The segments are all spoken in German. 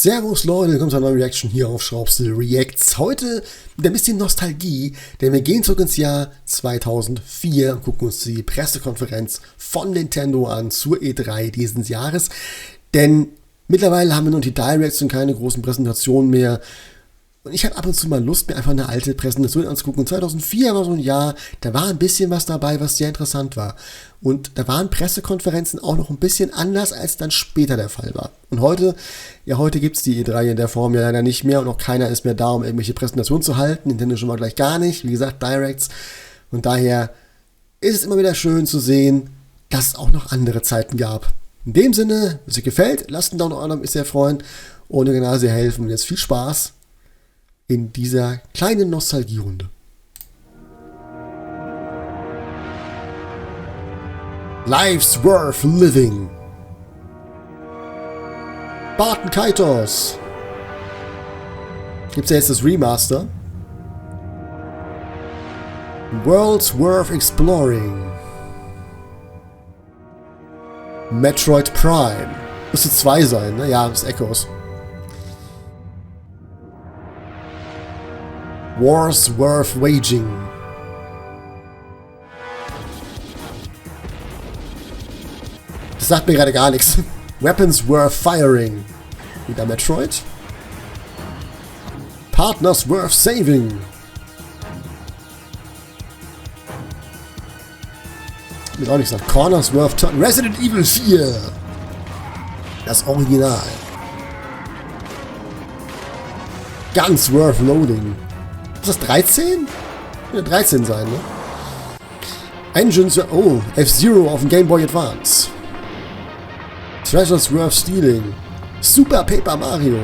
Servus Leute, willkommen zu einer neuen Reaction hier auf Schraubsel Reacts. Heute mit ein bisschen Nostalgie, denn wir gehen zurück ins Jahr 2004 und gucken uns die Pressekonferenz von Nintendo an zur E3 dieses Jahres. Denn mittlerweile haben wir nur die Directs und keine großen Präsentationen mehr. Und ich habe ab und zu mal Lust, mir einfach eine alte Präsentation anzugucken. Und 2004 war so ein Jahr, da war ein bisschen was dabei, was sehr interessant war. Und da waren Pressekonferenzen auch noch ein bisschen anders, als dann später der Fall war. Und heute gibt es die E3 in der Form ja leider nicht mehr und auch keiner ist mehr da, um irgendwelche Präsentationen zu halten. Nintendo schon mal gleich gar nicht. Wie gesagt, Directs. Und daher ist es immer wieder schön zu sehen, dass es auch noch andere Zeiten gab. In dem Sinne, wenn es euch gefällt, lasst einen Daumen nach oben, ist sehr freuen. Und der Kanal sehr helfen. Und jetzt viel Spaß in dieser kleinen Nostalgierunde. Life's Worth Living. Barton Kaitos. Gibt's ja jetzt das Remaster. World's Worth Exploring. Metroid Prime. Müsste 2 sein, ne? Ja, das Echoes. Wars Worth Waging. Das sagt mir gerade gar nichts. Weapons Worth Firing. Wieder Metroid. Partners Worth Saving. Mir auch nicht gesagt. Corners Worth Turn. Resident Evil 4. Das Original. Guns Worth Loading. Ist das 13? Ja, 13 sein, ne? Engines, oh, F-Zero auf dem Game Boy Advance. Treasures Worth Stealing. Super Paper Mario.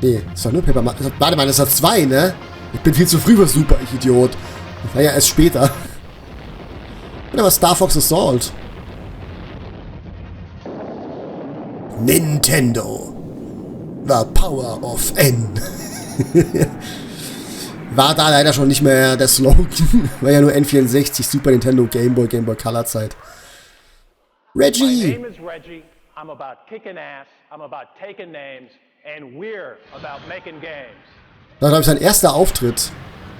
Nee, ist doch nur Paper Mario. Warte mal, das hat 2, ne? Ich bin viel zu früh für Super, ich Idiot. Das war ja erst später. Und aber Star Fox Assault. Nintendo. The Power of N. War da leider schon nicht mehr der Slogan. War ja nur N64, Super Nintendo, Game Boy Color Zeit. Reggie! My name is Reggie. I'm about kicking ass. I'm about taking names. And we're about making games. Das war, glaube ich, sein erster Auftritt.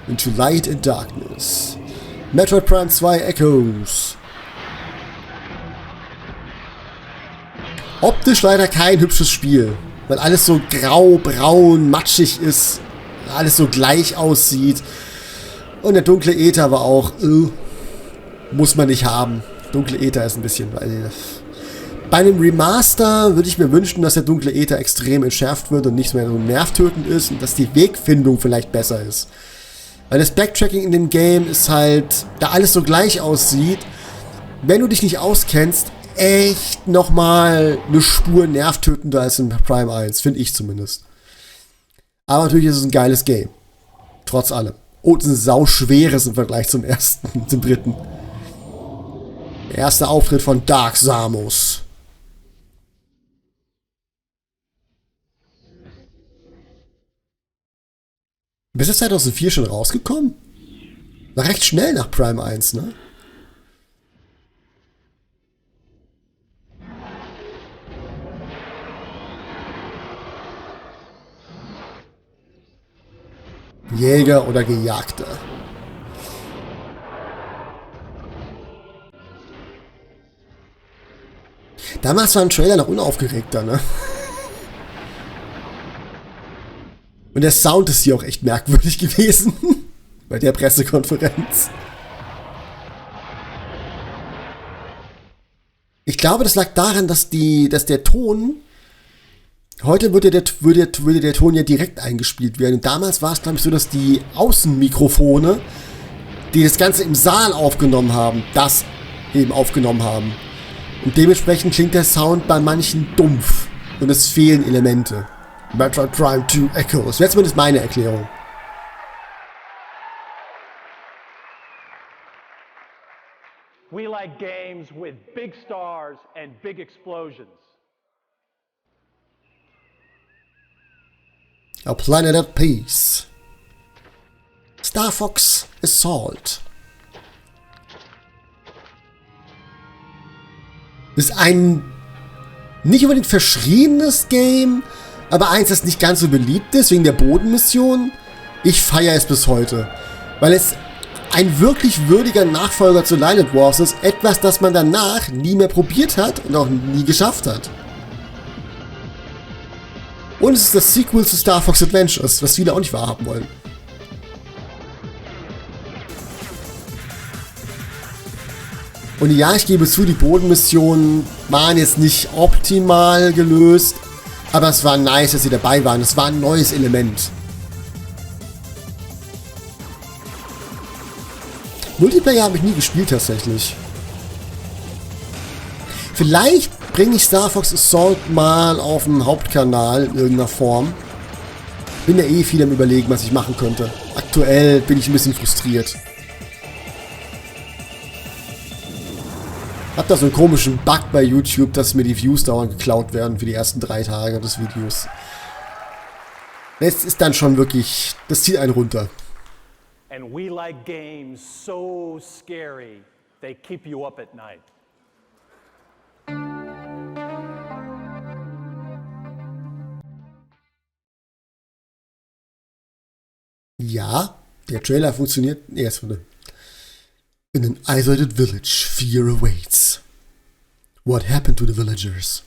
Into Light and Darkness. Metroid Prime 2 Echoes. Optisch leider kein hübsches Spiel. Weil alles so grau, braun, matschig ist. Alles so gleich aussieht. Und der dunkle Äther war auch... muss man nicht haben. Dunkle Äther ist ein bisschen... Bei einem Remaster würde ich mir wünschen, dass der dunkle Äther extrem entschärft wird und nicht mehr so nervtötend ist. Und dass die Wegfindung vielleicht besser ist. Weil das Backtracking in dem Game ist halt... Da alles so gleich aussieht. Wenn du dich nicht auskennst... echt nochmal eine Spur nervtötender als in Prime 1, finde ich zumindest. Aber natürlich ist es ein geiles Game. Trotz allem. Und es ist ein sauschweres im Vergleich zum ersten, zum dritten. Der erste Auftritt von Dark Samus. Bis jetzt 2004 schon rausgekommen? War recht schnell nach Prime 1, ne? Jäger oder Gejagter. Damals war ein Trailer noch unaufgeregter, ne? Und der Sound ist hier auch echt merkwürdig gewesen. Bei der Pressekonferenz. Ich glaube, das lag daran, dass der Ton... Heute würde der Ton ja direkt eingespielt werden. Und damals war es, glaube ich, so, dass die Außenmikrofone, die das Ganze im Saal aufgenommen haben, das eben aufgenommen haben. Und dementsprechend klingt der Sound bei manchen dumpf. Und es fehlen Elemente. Metroid Prime 2 Echoes. Wäre zumindest meine Erklärung. We like games with big stars and big explosions. A Planet of Peace. Star Fox Assault. Ist ein Nicht unbedingt verschriebenes Game, aber eins, das nicht ganz so beliebt ist, wegen der Bodenmission. Ich feiere es bis heute, weil es ein wirklich würdiger Nachfolger zu Line Wars ist. Etwas, das man danach nie mehr probiert hat und auch nie geschafft hat. Und es ist das Sequel zu Star Fox Adventures, was viele auch nicht wahrhaben wollen. Und ja, ich gebe zu, die Bodenmissionen waren jetzt nicht optimal gelöst, aber es war nice, dass sie dabei waren. Es war ein neues Element. Multiplayer habe ich nie gespielt tatsächlich. Vielleicht bringe ich Star Fox Assault mal auf dem Hauptkanal in irgendeiner Form. Bin ja eh viel am Überlegen, was ich machen könnte. Aktuell bin ich ein bisschen frustriert. Hab da so einen komischen Bug bei YouTube, dass mir die Views dauernd geklaut werden für die ersten 3 Tage des Videos. Das ist dann schon wirklich, das zieht einen runter. And we like games so scary, they keep you up at night. Ja, der Trailer funktioniert. Erst wurde. In an isolated village, fear awaits. What happened to the villagers?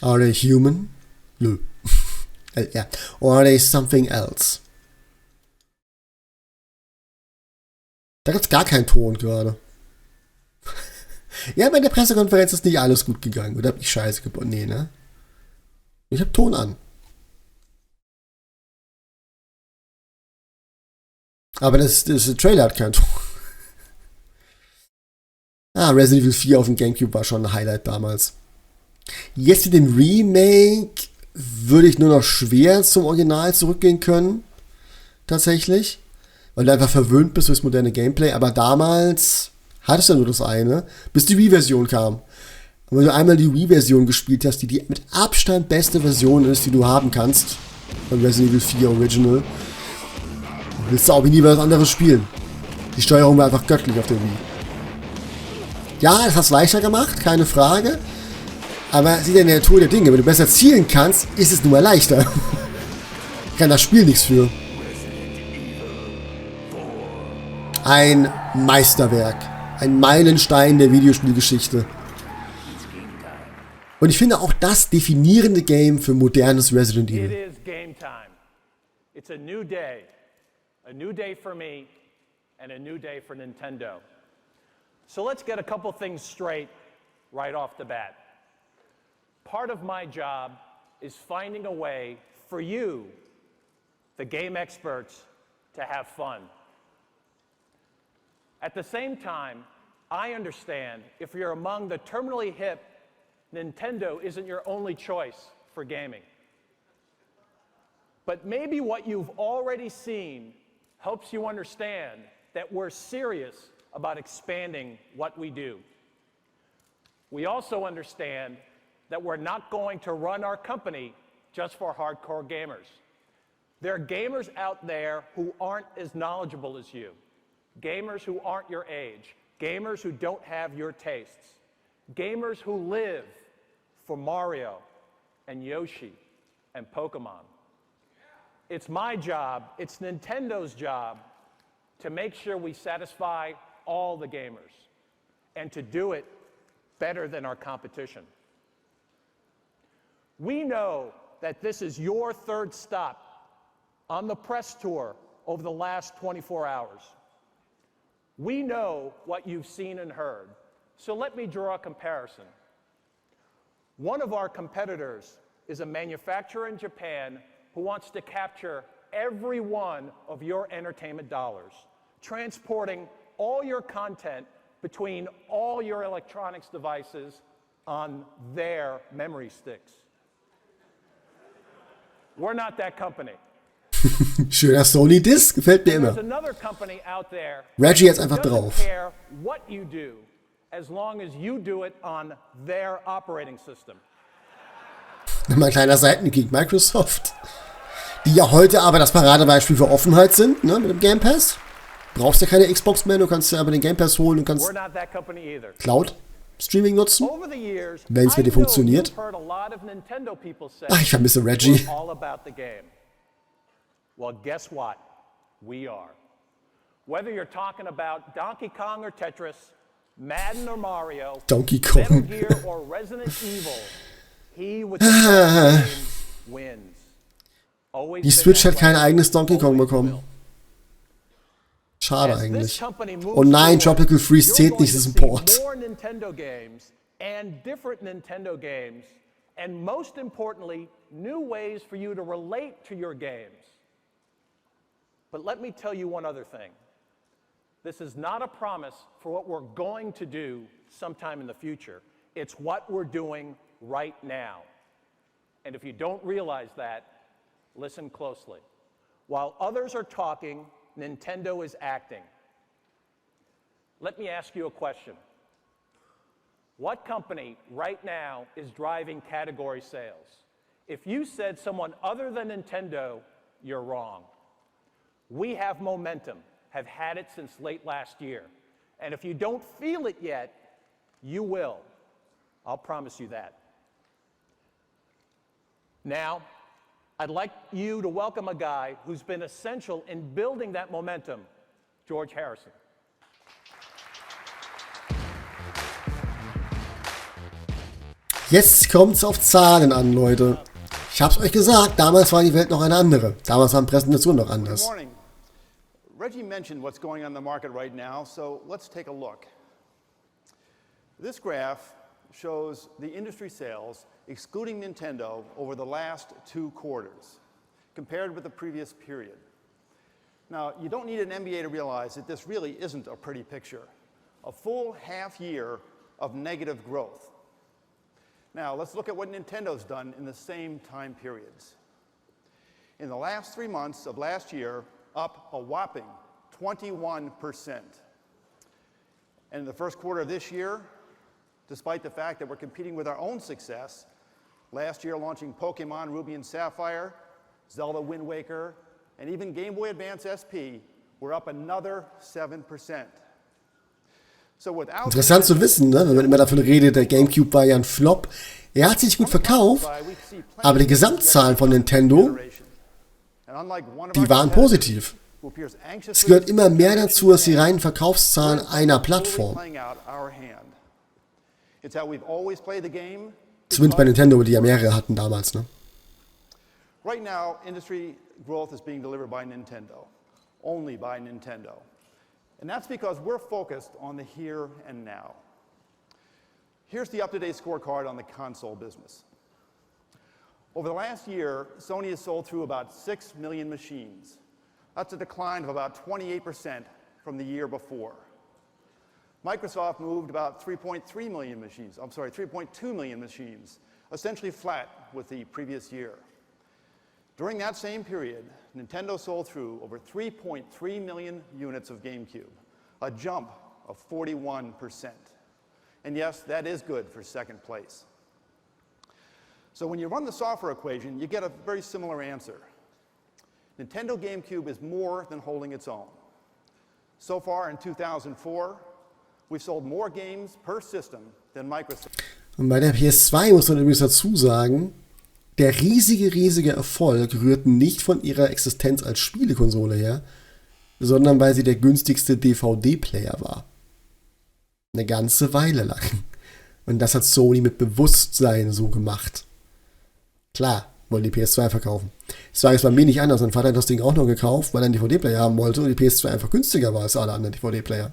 Are they human? Nö. Ja. Or are they something else? Da gibt's gar keinen Ton gerade. Ja, bei der Pressekonferenz ist nicht alles gut gegangen. Oder hab ich Scheiße gebaut? Nee, ne? Ich hab Ton an. Aber das Trailer hat keinen Ton. Resident Evil 4 auf dem Gamecube war schon ein Highlight damals. Jetzt mit dem Remake würde ich nur noch schwer zum Original zurückgehen können. Tatsächlich. Weil du einfach verwöhnt bist durchs moderne Gameplay. Aber damals hattest du ja nur das eine, bis die Wii-Version kam. Und wenn du einmal die Wii-Version gespielt hast, die mit Abstand beste Version ist, die du haben kannst, von Resident Evil 4 Original, willst du auch nie was anderes spielen. Die Steuerung war einfach göttlich auf der Wii. Ja, das hat es leichter gemacht, keine Frage. Aber sieht ja in der Natur der Dinge. Wenn du besser zielen kannst, ist es nun mal leichter. Kann das Spiel nichts für. Ein Meisterwerk. Ein Meilenstein der Videospielgeschichte. Und ich finde auch das definierende Game für modernes Resident Evil. It is game time. It's a new day. A new day for me and a new day for Nintendo. So let's get a couple things straight right off the bat. Part of my job is finding a way for you, the game experts, to have fun. At the same time, I understand if you're among the terminally hip, Nintendo isn't your only choice for gaming. But maybe what you've already seen helps you understand that we're serious about expanding what we do. We also understand that we're not going to run our company just for hardcore gamers. There are gamers out there who aren't as knowledgeable as you, gamers who aren't your age, gamers who don't have your tastes, gamers who live for Mario and Yoshi and Pokemon. It's my job, it's Nintendo's job, to make sure we satisfy all the gamers and to do it better than our competition. We know that this is your third stop on the press tour over the last 24 hours. We know what you've seen and heard, so let me draw a comparison. One of our competitors is a manufacturer in Japan who wants to capture every one of your entertainment dollars, transporting all your content between all your electronics devices on their memory sticks. We're not that company. Schöner Sony-Disc, gefällt mir immer. There's another company out there Reggie jetzt einfach who doesn't drauf. care what you do, as long as you do it on their operating system. Mal ein kleiner Seitenkick, Microsoft. Die ja heute aber das Paradebeispiel für Offenheit sind, ne, mit dem Game Pass. Brauchst ja keine Xbox mehr, du kannst ja aber den Game Pass holen und kannst We're not that company either. Cloud-Streaming nutzen, Over the years, wenn es mit dir I know funktioniert. you've heard a lot of Nintendo people say, Ach, ich vermisse Reggie. we're all about the game. Well, guess what? We are. Whether you're talking about Donkey Kong or Tetris, Madden or Mario, Donkey Metal Kong. Gear or Resident Evil, he with the best game wins. Always Die been Switch that hat kein way. eigenes Donkey Kong Always bekommen. will. Schade As this eigentlich. company moves Oh nein, forward, Tropical Freeze you're zählt going nicht, to das ist ein see Port. more Nintendo games and different Nintendo games, and most importantly, new ways for you to relate to your games. But let me tell you one other thing. This is not a promise for what we're going to do sometime in the future. It's what we're doing right now. And if you don't realize that, listen closely. While others are talking, Nintendo is acting. Let me ask you a question. What company right now is driving category sales? If you said someone other than Nintendo, you're wrong. We have momentum, have had it since late last year. And if you don't feel it yet, you will. I'll promise you that. Now, I'd like you to welcome a guy who's been essential in building that momentum, George Harrison. Jetzt kommt's auf Zahlen an, Leute. Ich hab's euch gesagt, damals war die Welt noch eine andere. Damals waren Präsentationen noch Good anders. morning. Reggie mentioned what's going on in the market right now, so let's take a look. This graph shows the industry sales, excluding Nintendo, over the last 2 quarters, compared with the previous period. Now, you don't need an MBA to realize that this really isn't a pretty picture. A full half year of negative growth. Now, let's look at what Nintendo's done in the same time periods. In the last 3 months of last year, up a whopping 21%. And in the first quarter of this year, despite the fact that we're competing with our own success, last year launching Pokemon Ruby and Sapphire, Zelda Wind Waker, and even Game Boy Advance SP, we're up another 7%. So without Interessant zu wissen, ne? Wenn man immer davon redet, der GameCube war ja ein Flop. Er hat sich gut verkauft, aber die Gesamtzahlen von Nintendo, die waren positiv. Es gehört immer mehr dazu als die reinen Verkaufszahlen einer Plattform. Zumindest bei Nintendo, die ja mehrere hatten damals, ne? Right now, industry growth is being delivered by Nintendo, only by Nintendo. And that's because we're focused on the here and now. Here's the up-to-date scorecard on the console business. Over the last year, Sony has sold through about 6 million machines. That's a decline of about 28% from the year before. Microsoft moved about 3.2 million machines, essentially flat with the previous year. During that same period, Nintendo sold through over 3.3 million units of GameCube, a jump of 41%. And yes, that is good for second place. So when you run the software equation, you get a very similar answer. Nintendo GameCube is more than holding its own. So far in 2004, we've sold more games per system than Microsoft. Und bei der PS2 muss man übrigens dazu sagen, der riesige Erfolg rührt nicht von ihrer Existenz als Spielekonsole her, sondern weil sie der günstigste DVD-Player war. Eine ganze Weile lang. Und das hat Sony mit Bewusstsein so gemacht. Klar, wollen die PS2 verkaufen. Es war jetzt bei mir nicht anders. Mein Vater hat das Ding auch noch gekauft, weil er einen DVD-Player haben wollte und die PS2 einfach günstiger war als alle anderen DVD-Player.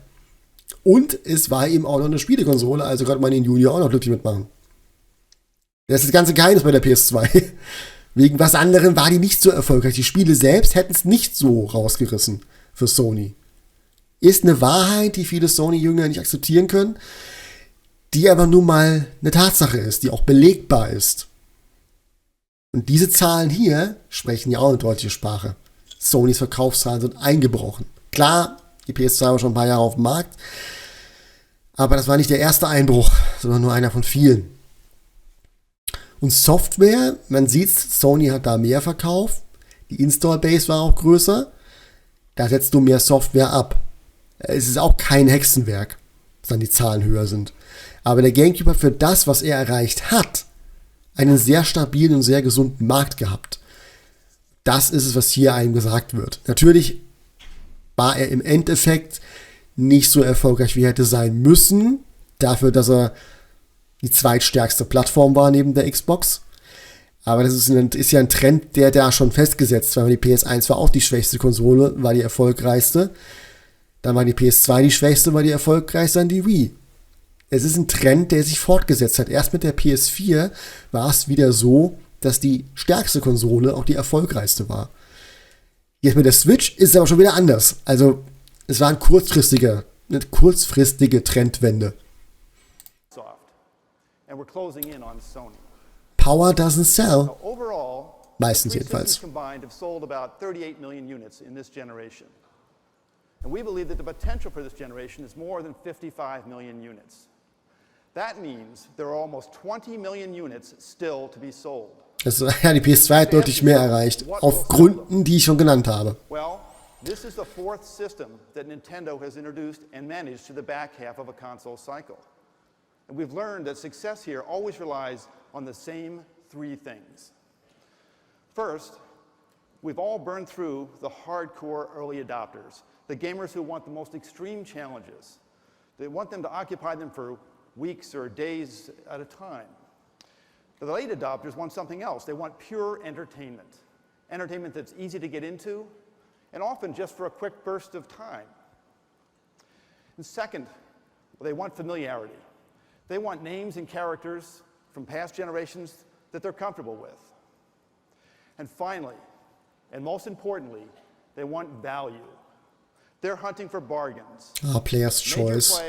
Und es war eben auch noch eine Spielekonsole, also konnte man den Junior auch noch glücklich mitmachen. Das ist das ganze Geheimnis bei der PS2. Wegen was anderem war die nicht so erfolgreich. Die Spiele selbst hätten es nicht so rausgerissen für Sony. Ist eine Wahrheit, die viele Sony-Jünger nicht akzeptieren können, die aber nun mal eine Tatsache ist, die auch belegbar ist. Und diese Zahlen hier sprechen ja auch eine deutliche Sprache. Sonys Verkaufszahlen sind eingebrochen. Klar, die PS2 war schon ein paar Jahre auf dem Markt, aber das war nicht der erste Einbruch, sondern nur einer von vielen. Und Software, man sieht, Sony hat da mehr verkauft, die Install-Base war auch größer, da setzt du mehr Software ab. Es ist auch kein Hexenwerk, dass dann die Zahlen höher sind. Aber der GameCube hat für das, was er erreicht hat, einen sehr stabilen und sehr gesunden Markt gehabt. Das ist es, was hier einem gesagt wird. Natürlich war er im Endeffekt nicht so erfolgreich, wie er hätte sein müssen, dafür, dass er die zweitstärkste Plattform war neben der Xbox. Aber das ist ja ein Trend, der da schon festgesetzt war. Die PS1 war auch die schwächste Konsole, war die erfolgreichste. Dann war die PS2 die schwächste, war die erfolgreichste, dann die Wii. Es ist ein Trend, der sich fortgesetzt hat. Erst mit der PS4 war es wieder so, dass die stärkste Konsole auch die erfolgreichste war. Jetzt mit der Switch ist es aber schon wieder anders. Also es war eine kurzfristige Trendwende. Power doesn't sell. Meistens jedenfalls. And we believe that the potential for this generation is more than 55 million units. That means there are almost 20 million units still to be sold. Also, ja, die PS2 hat deutlich mehr erreicht, auf Gründen, die ich schon genannt habe. Well, this is the fourth system that Nintendo has introduced and managed to the back half of a console cycle. And we've learned that success here always relies on the same three things. First, we've all burned through the hardcore early adopters, the gamers who want the most extreme challenges. They want them to occupy them for weeks or days at a time. The late adopters want something else. They want pure entertainment. Entertainment that's easy to get into, and often just for a quick burst of time. And second, they want familiarity. They want names and characters from past generations that they're comfortable with. And finally, and most importantly, they want value. They're hunting for bargains. Player's Choice.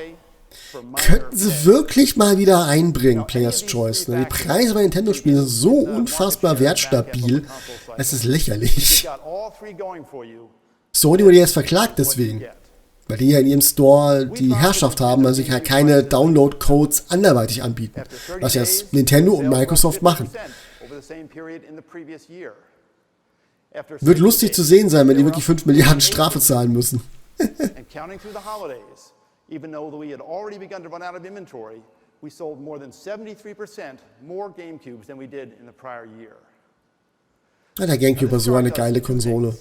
Könnten sie wirklich mal wieder einbringen, Player's Choice. Ne? Die Preise bei Nintendo-Spielen sind so unfassbar wertstabil, es ist lächerlich. Sony wurde jetzt verklagt deswegen, weil die ja in ihrem Store die Herrschaft haben, also sich halt keine Download-Codes anderweitig anbieten, was jetzt Nintendo und Microsoft machen. Wird lustig zu sehen sein, wenn die wirklich 5 Milliarden Strafe zahlen müssen. Even though we had already begun to run out of inventory, we sold more than 73% more GameCubes than we did in the prior year. Ja, der GameCube war so eine geile Konsole.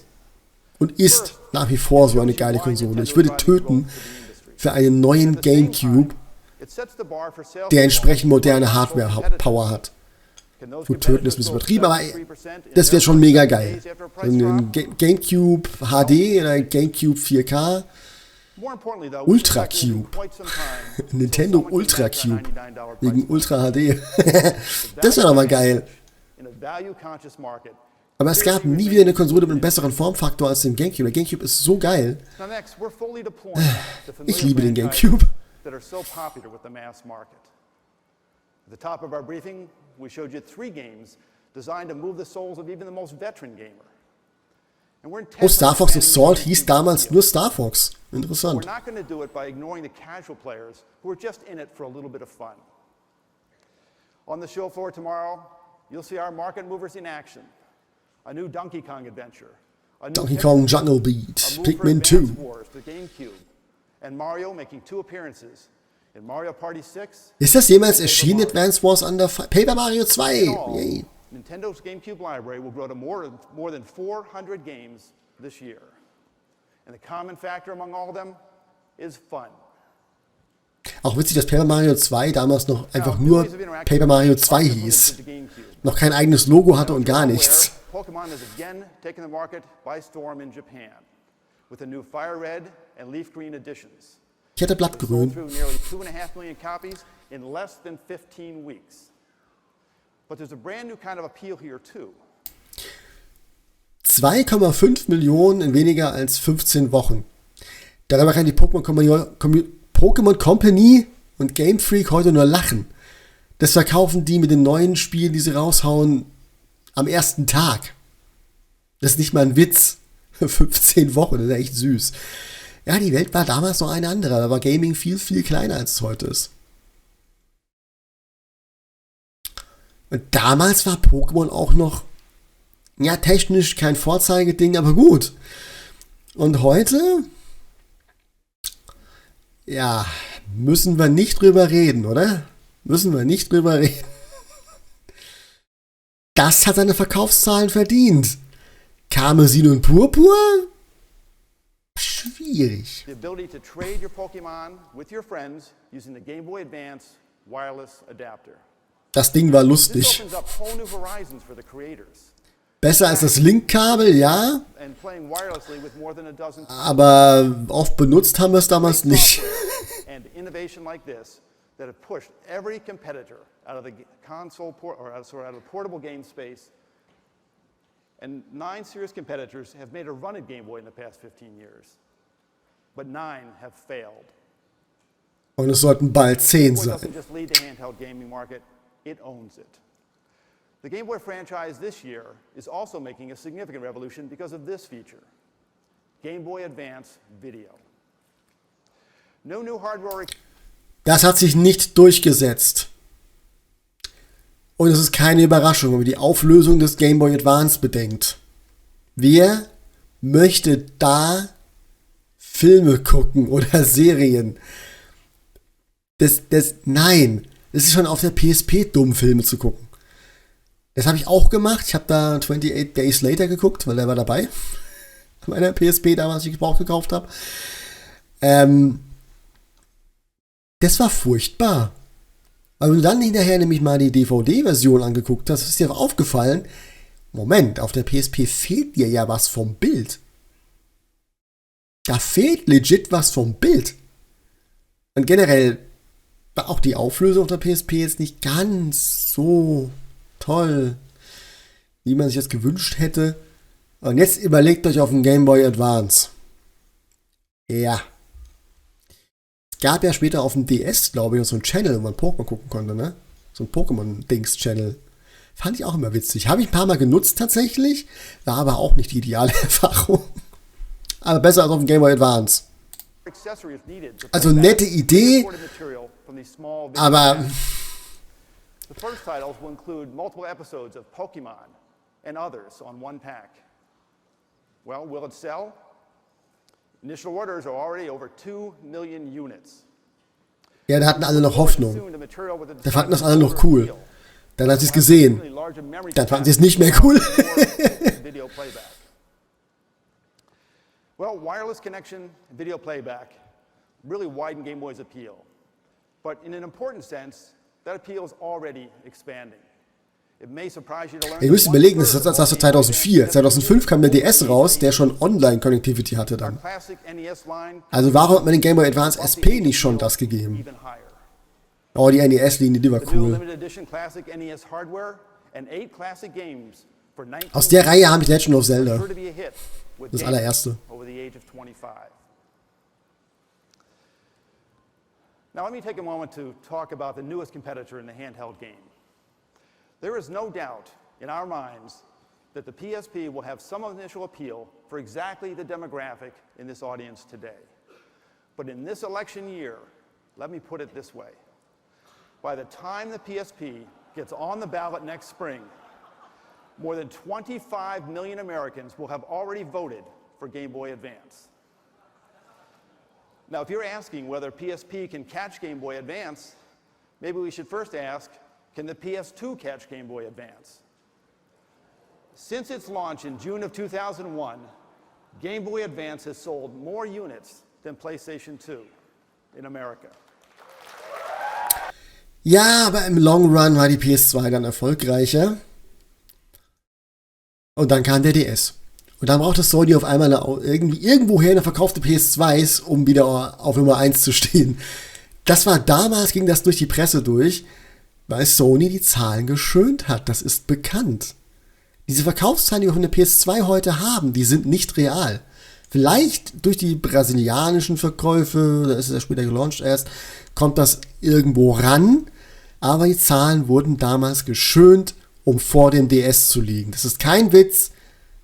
Und ist nach wie vor so eine geile Konsole. Ich würde töten für einen neuen GameCube, der entsprechend moderne Hardware-Power hat. Gut, töten ist ein bisschen übertrieben, aber das wäre schon mega geil. Ein GameCube HD oder GameCube 4K. Ultra Cube. Nintendo Ultra Cube. Wegen Ultra HD. Das wäre doch mal geil. Aber es gab nie wieder eine Konsole mit einem besseren Formfaktor als den GameCube. Der GameCube ist so geil. Ich liebe den GameCube. At the top of our briefing, we showed you 3 games designed to move the souls of even the most veteran gamer. Oh, Star Fox Assault hieß damals nur Star Fox. Interessant. We're not going to do it by ignoring the casual players who are just in it for a little bit of fun. On the show floor tomorrow, you'll see our market movers in action. A new Donkey Kong adventure. Donkey Kong Jungle Beat. Pikmin 2. Wars, the GameCube. And Mario making 2 appearances. In Mario Party 6. Ist das jemals erschienen, Advance Wars Under Fire? Paper Mario 2. Yay. Nintendo's GameCube library will grow to more than 400 games this year. And the common factor among all of them is fun. Auch witzig, dass Paper Mario 2 damals noch einfach nur Paper Mario 2 hieß. Noch kein eigenes Logo hatte und gar nichts. Pokémon has again taken the market by storm in Japan with the new Fire Red and Leaf Green editions. Ich hätte Blattgrün. Sold through nearly 2.5 million copies in less than 15 weeks. But there's a brand new kind of appeal here too. 2,5 Millionen in weniger als 15 Wochen. Darüber kann die Pokémon Company und Game Freak heute nur lachen. Das verkaufen die mit den neuen Spielen, die sie raushauen, am ersten Tag. Das ist nicht mal ein Witz. 15 Wochen, das ist echt süß. Ja, die Welt war damals noch eine andere. Da war Gaming viel, viel kleiner, als es heute ist. Und damals war Pokémon auch noch, ja, technisch kein Vorzeigeding, aber gut. Und heute Ja, müssen wir nicht drüber reden, oder? Müssen wir nicht drüber reden. Das hat seine Verkaufszahlen verdient. Karmesin und Purpur? Schwierig. The ability to trade your Pokémon with your friends using the Game Boy Advance wireless adapter. Das Ding war This lustig. opens up whole new horizons for the creators. Besser als das Link-Kabel, ja, And playing wirelessly with more than a dozen aber oft benutzt haben wir es damals nicht. and innovation like this that have pushed every competitor out of the console out of the portable game space. And 9 serious competitors have made a run at Game Boy in the past 15 years. But 9 have failed. Und es sollten bald 10 Game Boy sein. doesn't just lead the handheld gaming market, it owns it. The Game Boy franchise this year is also making a significant revolution because of this feature, Game Boy Advance Video. No new hardware. Das hat sich nicht durchgesetzt. Und es ist keine Überraschung, wenn man die Auflösung des Game Boy Advance bedenkt. Wer möchte da Filme gucken oder Serien? Nein, es ist schon auf der PSP dumm, Filme zu gucken. Das habe ich auch gemacht. Ich habe da 28 Days Later geguckt, weil der war dabei. An meiner PSP damals, die ich gebraucht gekauft habe. Das war furchtbar. Aber wenn du dann hinterher nämlich mal die DVD-Version angeguckt hast, ist dir aufgefallen, Moment, auf der PSP fehlt dir ja was vom Bild. Da fehlt legit was vom Bild. Und generell war auch die Auflösung auf der PSP jetzt nicht ganz so toll, wie man sich das gewünscht hätte. Und jetzt überlegt euch auf den Game Boy Advance. Ja. Es gab ja später auf dem DS, glaube ich, so einen Channel, wo man Pokémon gucken konnte, ne? So ein Pokémon-Dings-Channel. Fand ich auch immer witzig. Habe ich ein paar Mal genutzt tatsächlich, war aber auch nicht die ideale Erfahrung. Aber besser als auf dem Game Boy Advance. Also nette Idee, aber The first titles will include multiple episodes of Pokemon and others on one pack. Well, will it sell? Initial orders are already over 2 million units. ja, da hatten alle noch Hoffnung. Da fanden das alle noch cool. Dann hat sie es gesehen. Dann fanden sie es nicht mehr cool. Video playback. Well, wireless connection and video playback really widen Game Boy's appeal. But in an important sense, that appeal is already expanding. It may surprise you to learn. Ihr müsst überlegen, das ist 2004. 2005 kam der DS raus, der schon Online-Connectivity hatte dann. Also warum hat man den Game Boy Advance SP nicht schon das gegeben? Oh, die NES-Linie, die war cool. Aus der Reihe habe ich Legend of Zelda. Das allererste. Now let me take a moment to talk about the newest competitor in the handheld game. There is no doubt in our minds that the PSP will have some initial appeal for exactly the demographic in this audience today. But in this election year, let me put it this way. By the time the PSP gets on the ballot next spring, more than 25 million Americans will have already voted for Game Boy Advance. Now, if you're asking whether PSP can catch Game Boy Advance, maybe we should first ask, can the PS2 catch Game Boy Advance? Since its launch in June of 2001, Game Boy Advance has sold more units than PlayStation 2 in America. Ja, aber im Long Run war die PS2 dann erfolgreicher. Und dann kam der DS. Und dann brauchte Sony auf einmal irgendwoher eine verkaufte PS2s, um wieder auf Nummer 1 zu stehen. Das war damals, ging das durch die Presse durch, weil Sony die Zahlen geschönt hat. Das ist bekannt. Diese Verkaufszahlen, die wir von der PS2 heute haben, die sind nicht real. Vielleicht durch die brasilianischen Verkäufe, da ist es ja später gelauncht erst, kommt das irgendwo ran. Aber die Zahlen wurden damals geschönt, um vor dem DS zu liegen. Das ist kein Witz.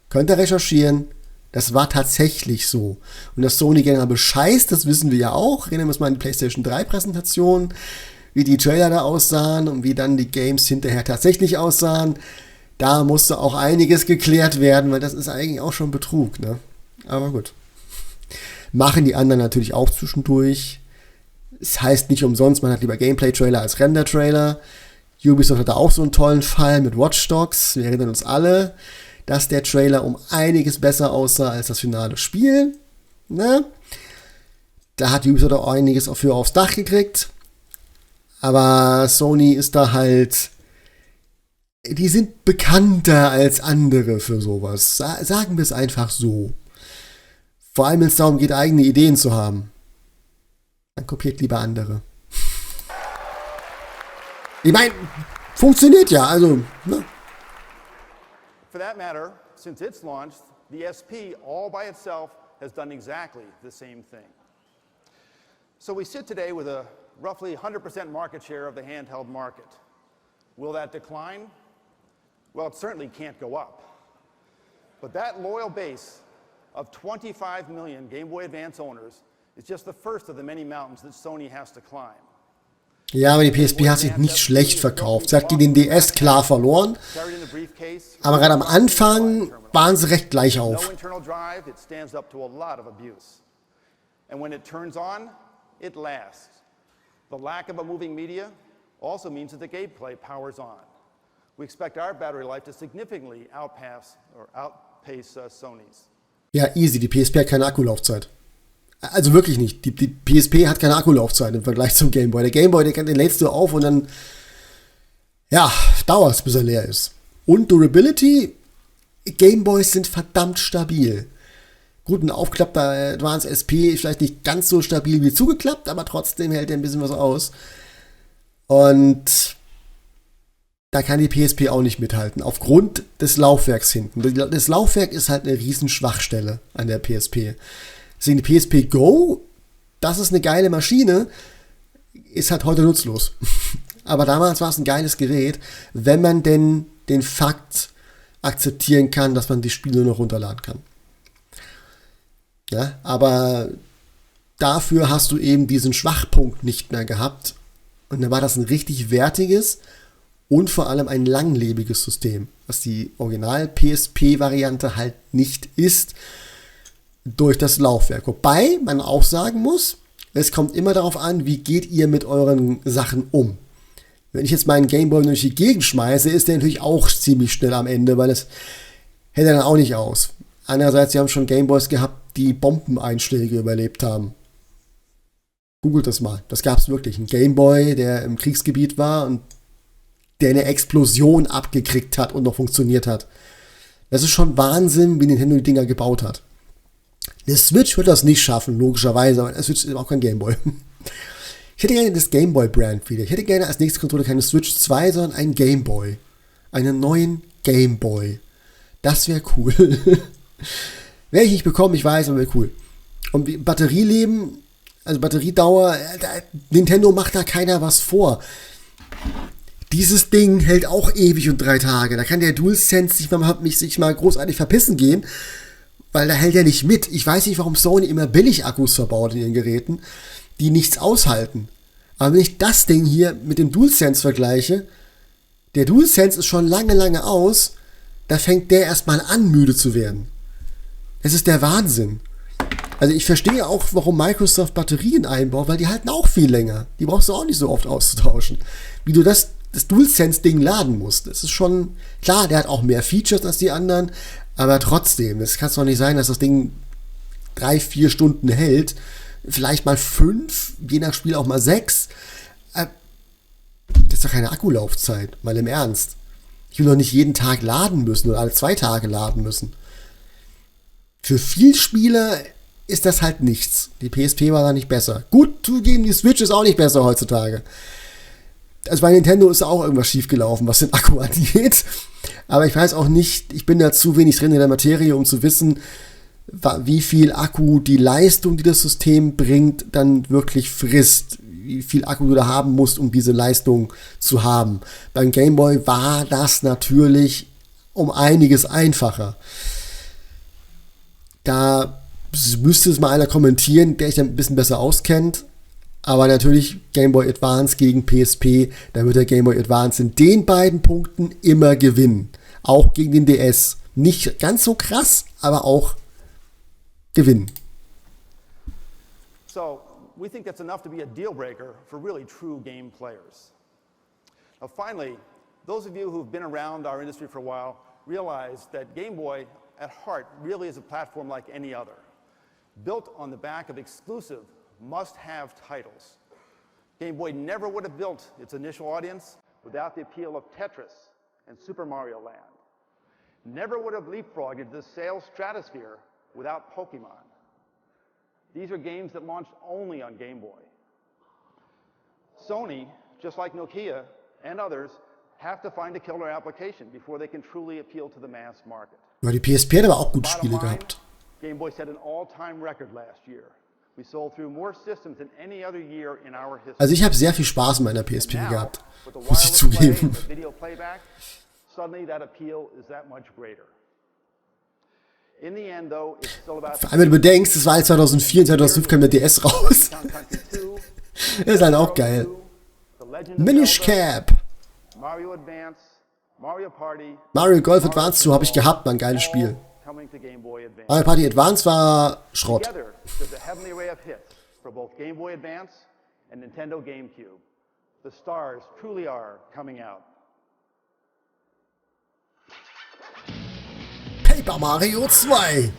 Könnt ihr recherchieren. Das war tatsächlich so. Und dass Sony gerne bescheißt, das wissen wir ja auch. Erinnern wir uns mal an die PlayStation 3 Präsentation, wie die Trailer da aussahen und wie dann die Games hinterher tatsächlich aussahen. Da musste auch einiges geklärt werden, weil das ist eigentlich auch schon Betrug, ne? Aber gut. Machen die anderen natürlich auch zwischendurch. Es heißt nicht umsonst, man hat lieber Gameplay-Trailer als Render-Trailer. Ubisoft hatte auch so einen tollen Fall mit Watch Dogs. Wir erinnern uns alle, dass der Trailer um einiges besser aussah als das finale Spiel. Ne? Da hat Ubisoft auch einiges für aufs Dach gekriegt. Aber Sony ist da halt... Die sind bekannter als andere für sowas. Sagen wir es einfach so. Vor allem, wenn es darum geht, eigene Ideen zu haben. Dann kopiert lieber andere. Ich meine, funktioniert ja, also, ne? For that matter, since its launch, the SP all by itself has done exactly the same thing. So we sit today with a roughly 100% market share of the handheld market. Will that decline? Well, it certainly can't go up. But that loyal base of 25 million Game Boy Advance owners is just the first of the many mountains that Sony has to climb. Ja, aber die PSP hat sich nicht schlecht verkauft. Sie hat den DS klar verloren. Aber gerade am Anfang waren sie recht gleich auf. And when it turns on, it lasts. The lack of a moving media also means that the gameplay powers on. We expect our battery life to significantly outpace Sony's. Ja, easy. Die PSP hat keine Akkulaufzeit. Also wirklich nicht. Die PSP hat keine Akkulaufzeit im Vergleich zum Gameboy. Der Gameboy, den lädst du auf und dann, ja, dauert es, bis er leer ist. Und Durability, Gameboys sind verdammt stabil. Gut, ein aufklappter Advanced SP vielleicht nicht ganz so stabil wie zugeklappt, aber trotzdem hält er ein bisschen was aus. Und da kann die PSP auch nicht mithalten, aufgrund des Laufwerks hinten. Das Laufwerk ist halt eine riesen Schwachstelle an der PSP. Deswegen die PSP Go, das ist eine geile Maschine, ist halt heute nutzlos. Aber damals war es ein geiles Gerät, wenn man denn den Fakt akzeptieren kann, dass man die Spiele noch runterladen kann. Ja, aber dafür hast du eben diesen Schwachpunkt nicht mehr gehabt. Und dann war das ein richtig wertiges und vor allem ein langlebiges System, was die Original-PSP-Variante halt nicht ist, durch das Laufwerk. Wobei man auch sagen muss, es kommt immer darauf an, wie geht ihr mit euren Sachen um. Wenn ich jetzt meinen Gameboy durch die Gegend schmeiße, ist der natürlich auch ziemlich schnell am Ende, weil es hält er dann auch nicht aus. Andererseits, wir haben schon Gameboys gehabt, die Bombeneinschläge überlebt haben. Googelt das mal. Das gab es wirklich. Ein Gameboy, der im Kriegsgebiet war und der eine Explosion abgekriegt hat und noch funktioniert hat. Das ist schon Wahnsinn, wie Nintendo die Dinger gebaut hat. Der Switch wird das nicht schaffen, logischerweise, aber der Switch ist auch kein Gameboy. Ich hätte gerne das Gameboy-Brand wieder. Ich hätte gerne als nächste Controller keine Switch 2, sondern einen Gameboy. Einen neuen Gameboy. Das wäre cool. Werde ich nicht bekommen, ich weiß, aber wäre cool. Und Batterieleben, also Batteriedauer, Nintendo macht da keiner was vor. Dieses Ding hält auch ewig und 3 Tage. Da kann der DualSense sich mal großartig verpissen gehen, weil da hält er nicht mit. Ich weiß nicht, warum Sony immer Billig-Akkus verbaut in ihren Geräten, die nichts aushalten. Aber wenn ich das Ding hier mit dem DualSense vergleiche, der DualSense ist schon lange, lange aus, da fängt der erstmal an, müde zu werden. Das ist der Wahnsinn. Also ich verstehe auch, warum Microsoft Batterien einbaut, weil die halten auch viel länger. Die brauchst du auch nicht so oft auszutauschen. Wie du das DualSense-Ding laden musst. Das ist schon, klar, der hat auch mehr Features als die anderen, aber trotzdem, es kann doch nicht sein, dass das Ding 3-4 Stunden hält. Vielleicht mal 5, je nach Spiel auch mal 6. Das ist doch keine Akkulaufzeit, mal im Ernst. Ich will doch nicht jeden Tag laden müssen oder alle 2 Tage laden müssen. Für viel Spieler ist das halt nichts. Die PSP war da nicht besser. Gut, zugeben, die Switch ist auch nicht besser heutzutage. Also bei Nintendo ist auch irgendwas schiefgelaufen, was den Akku angeht. Aber ich weiß auch nicht, ich bin da zu wenig drin in der Materie, um zu wissen, wie viel Akku die Leistung, die das System bringt, dann wirklich frisst. Wie viel Akku du da haben musst, um diese Leistung zu haben. Beim Gameboy war das natürlich um einiges einfacher. Da müsste es mal einer kommentieren, der sich ein bisschen besser auskennt. Aber natürlich Game Boy Advance gegen PSP, da wird der Game Boy Advance in den beiden Punkten immer gewinnen. Auch gegen den DS. Nicht ganz so krass, aber auch gewinnen. So, we think that's enough to be a deal breaker for really true game players. Now finally, those of you who've been around our industry for a while realize that Game Boy at heart really is a platform like any other, built on the back of exclusive must-have titles. Game Boy never would have built its initial audience without the appeal of Tetris and Super Mario Land. Never would have leapfrogged into the sales stratosphere without Pokemon. These are games that launched only on Game Boy. Sony, just like Nokia and others, have to find a killer application before they can truly appeal to the mass market. Ja, die PSP hat aber auch gute Spiele gehabt. Game Boy set an all-time record last year. We sold through more systems than any other year in our history. Also ich habe sehr viel Spaß mit meiner PSP gehabt, muss ich zugeben. Video playback, suddenly that appeal is that much greater. In the end, though, it's still about. Vor allem, wenn du bedenkst, das war halt 2004 und 2005 kam der DS raus. Das ist halt auch geil. Minish Cap. Mario Advance, Mario Party. Mario Golf Advance 2 habe ich gehabt, war ein geiles Spiel. Mario Party Advance war Schrott. Together, there's a heavenly array of hits for both Game Boy Advance and Nintendo GameCube. The stars truly are coming out. Paper Mario 2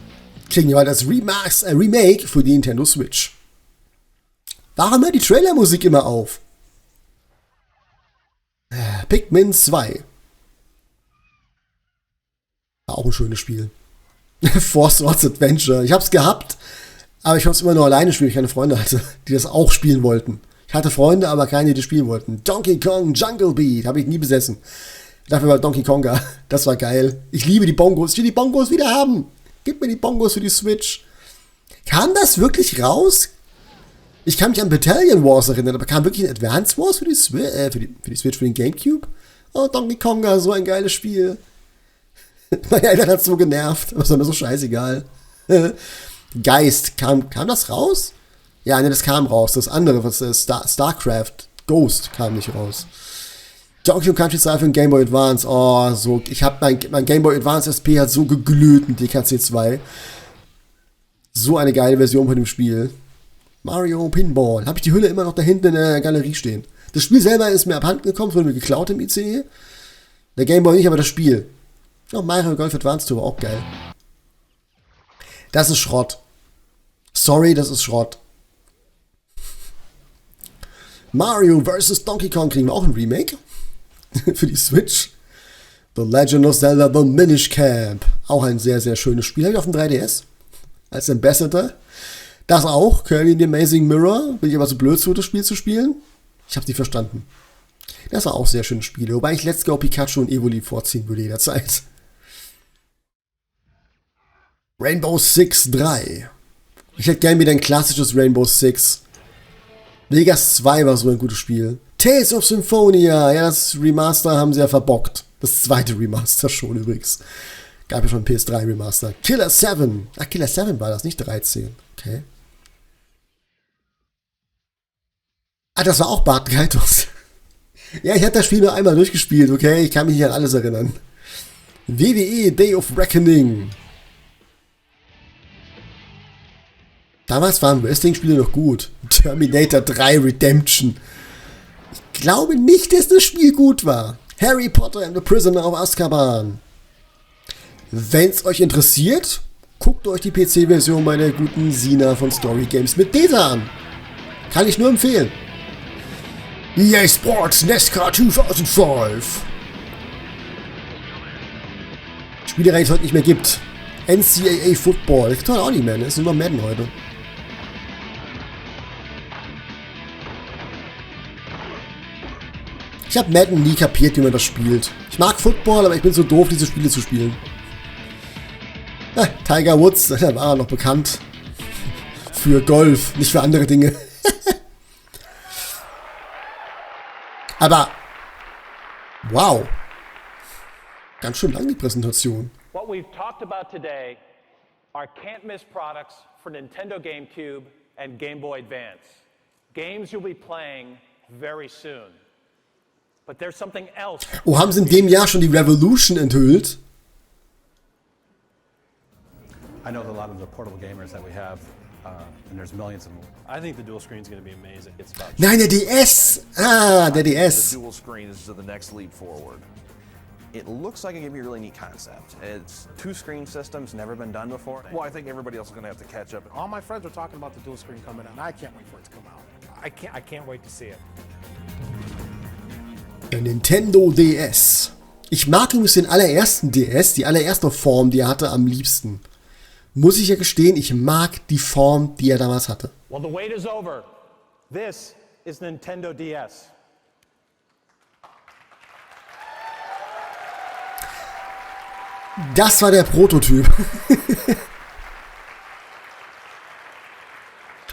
kriegen wir das Remake für die Nintendo Switch. Warum hört die Trailermusik immer auf? Pikmin 2. War auch ein schönes Spiel. Four Swords Adventure. Ich hab's gehabt, aber ich hab's immer nur alleine gespielt, weil ich keine Freunde hatte, die das auch spielen wollten. Ich hatte Freunde, aber keine, die das spielen wollten. Donkey Kong Jungle Beat habe ich nie besessen. Dafür war Donkey Konga. Das war geil. Ich liebe die Bongos. Ich will die Bongos wieder haben. Gib mir die Bongos für die Switch. Kam das wirklich raus? Ich kann mich an Battalion Wars erinnern, aber kam wirklich ein Advance Wars für die Switch, für den Gamecube? Oh, Donkey Konga, so ein geiles Spiel. Meine Eltern hat so genervt, aber es war mir so scheißegal. Geist, kam das raus? Ja, ne, das kam raus. Das andere, was StarCraft, Ghost kam nicht raus. Donkey Kong Country 2 für den Game Boy Advance. Oh, so, ich hab mein Game Boy Advance SP hat so geglüht mit DKC 2. So eine geile Version von dem Spiel. Mario Pinball. Habe ich die Hülle immer noch da hinten in der Galerie stehen. Das Spiel selber ist mir abhanden gekommen, wurde mir geklaut im ICE. Der Game Boy nicht, aber das Spiel. Oh, Mario Golf Advance Tour, auch geil. Das ist Schrott. Sorry, das ist Schrott. Mario vs. Donkey Kong kriegen wir auch ein Remake. Für die Switch. The Legend of Zelda The Minish Cap. Auch ein sehr, sehr schönes Spiel. Habe ich auf dem 3DS. Als Ambassador. Das auch. Kirby in the Amazing Mirror. Bin ich aber so blöd zu, das Spiel zu spielen. Ich habe es nicht verstanden. Das war auch sehr schöne Spiele. Wobei ich Let's Go Pikachu und Evoli vorziehen würde jederzeit. Rainbow Six 3. Ich hätte gern wieder ein klassisches Rainbow Six. Vegas 2 war so ein gutes Spiel. Tales of Symphonia. Ja, das Remaster haben sie ja verbockt. Das zweite Remaster schon übrigens. Gab ja schon ein PS3 Remaster. Killer 7. Ach, Killer 7 war das, nicht 13. Okay. Ah, das war auch Bart Kaitos. Ja, ich hatte das Spiel nur einmal durchgespielt, okay? Ich kann mich nicht an alles erinnern. WWE Day of Reckoning. Damals waren Wrestling-Spiele noch gut. Terminator 3 Redemption. Ich glaube nicht, dass das Spiel gut war. Harry Potter and the Prisoner of Azkaban. Wenn es euch interessiert, guckt euch die PC-Version meiner guten Sina von Story Games mit Data an. Kann ich nur empfehlen. EA Sports NASCAR 2005. Spielereihe, die es heute nicht mehr gibt. NCAA Football. Das kann auch nicht mehr, ne? Das ist nur noch Madden heute. Ich habe Madden nie kapiert, wie man das spielt. Ich mag Football, aber ich bin so doof, diese Spiele zu spielen. Tiger Woods, da war er noch bekannt. Für Golf, nicht für andere Dinge. Aber, wow. Ganz schön lang die Präsentation. What we've talked about today are can't-miss products for Nintendo GameCube and Game Boy Advance. Games you'll be playing very soon. But there's something else. Oh, haben sie in dem Jahr schon die Revolution enthüllt? I know that a lot of the portable gamers that we have And there's millions of them. I think the dual screen is going to be amazing. It's about Nein, der DS! Ah, der DS. The dual screen is the next leap forward. It looks like it could be a really neat concept. It's two screen systems, never been done before. Well, I think everybody else is going to have to catch up. All my friends are talking about the dual screen coming out, and I can't wait for it to come out. I can't wait to see it. Der Nintendo DS. Ich mag übrigens den allerersten DS, die allererste Form, die er hatte, am liebsten. Muss ich ja gestehen, ich mag die Form, die er damals hatte. Well, the wait is over. This is Nintendo DS. Das war der Prototyp.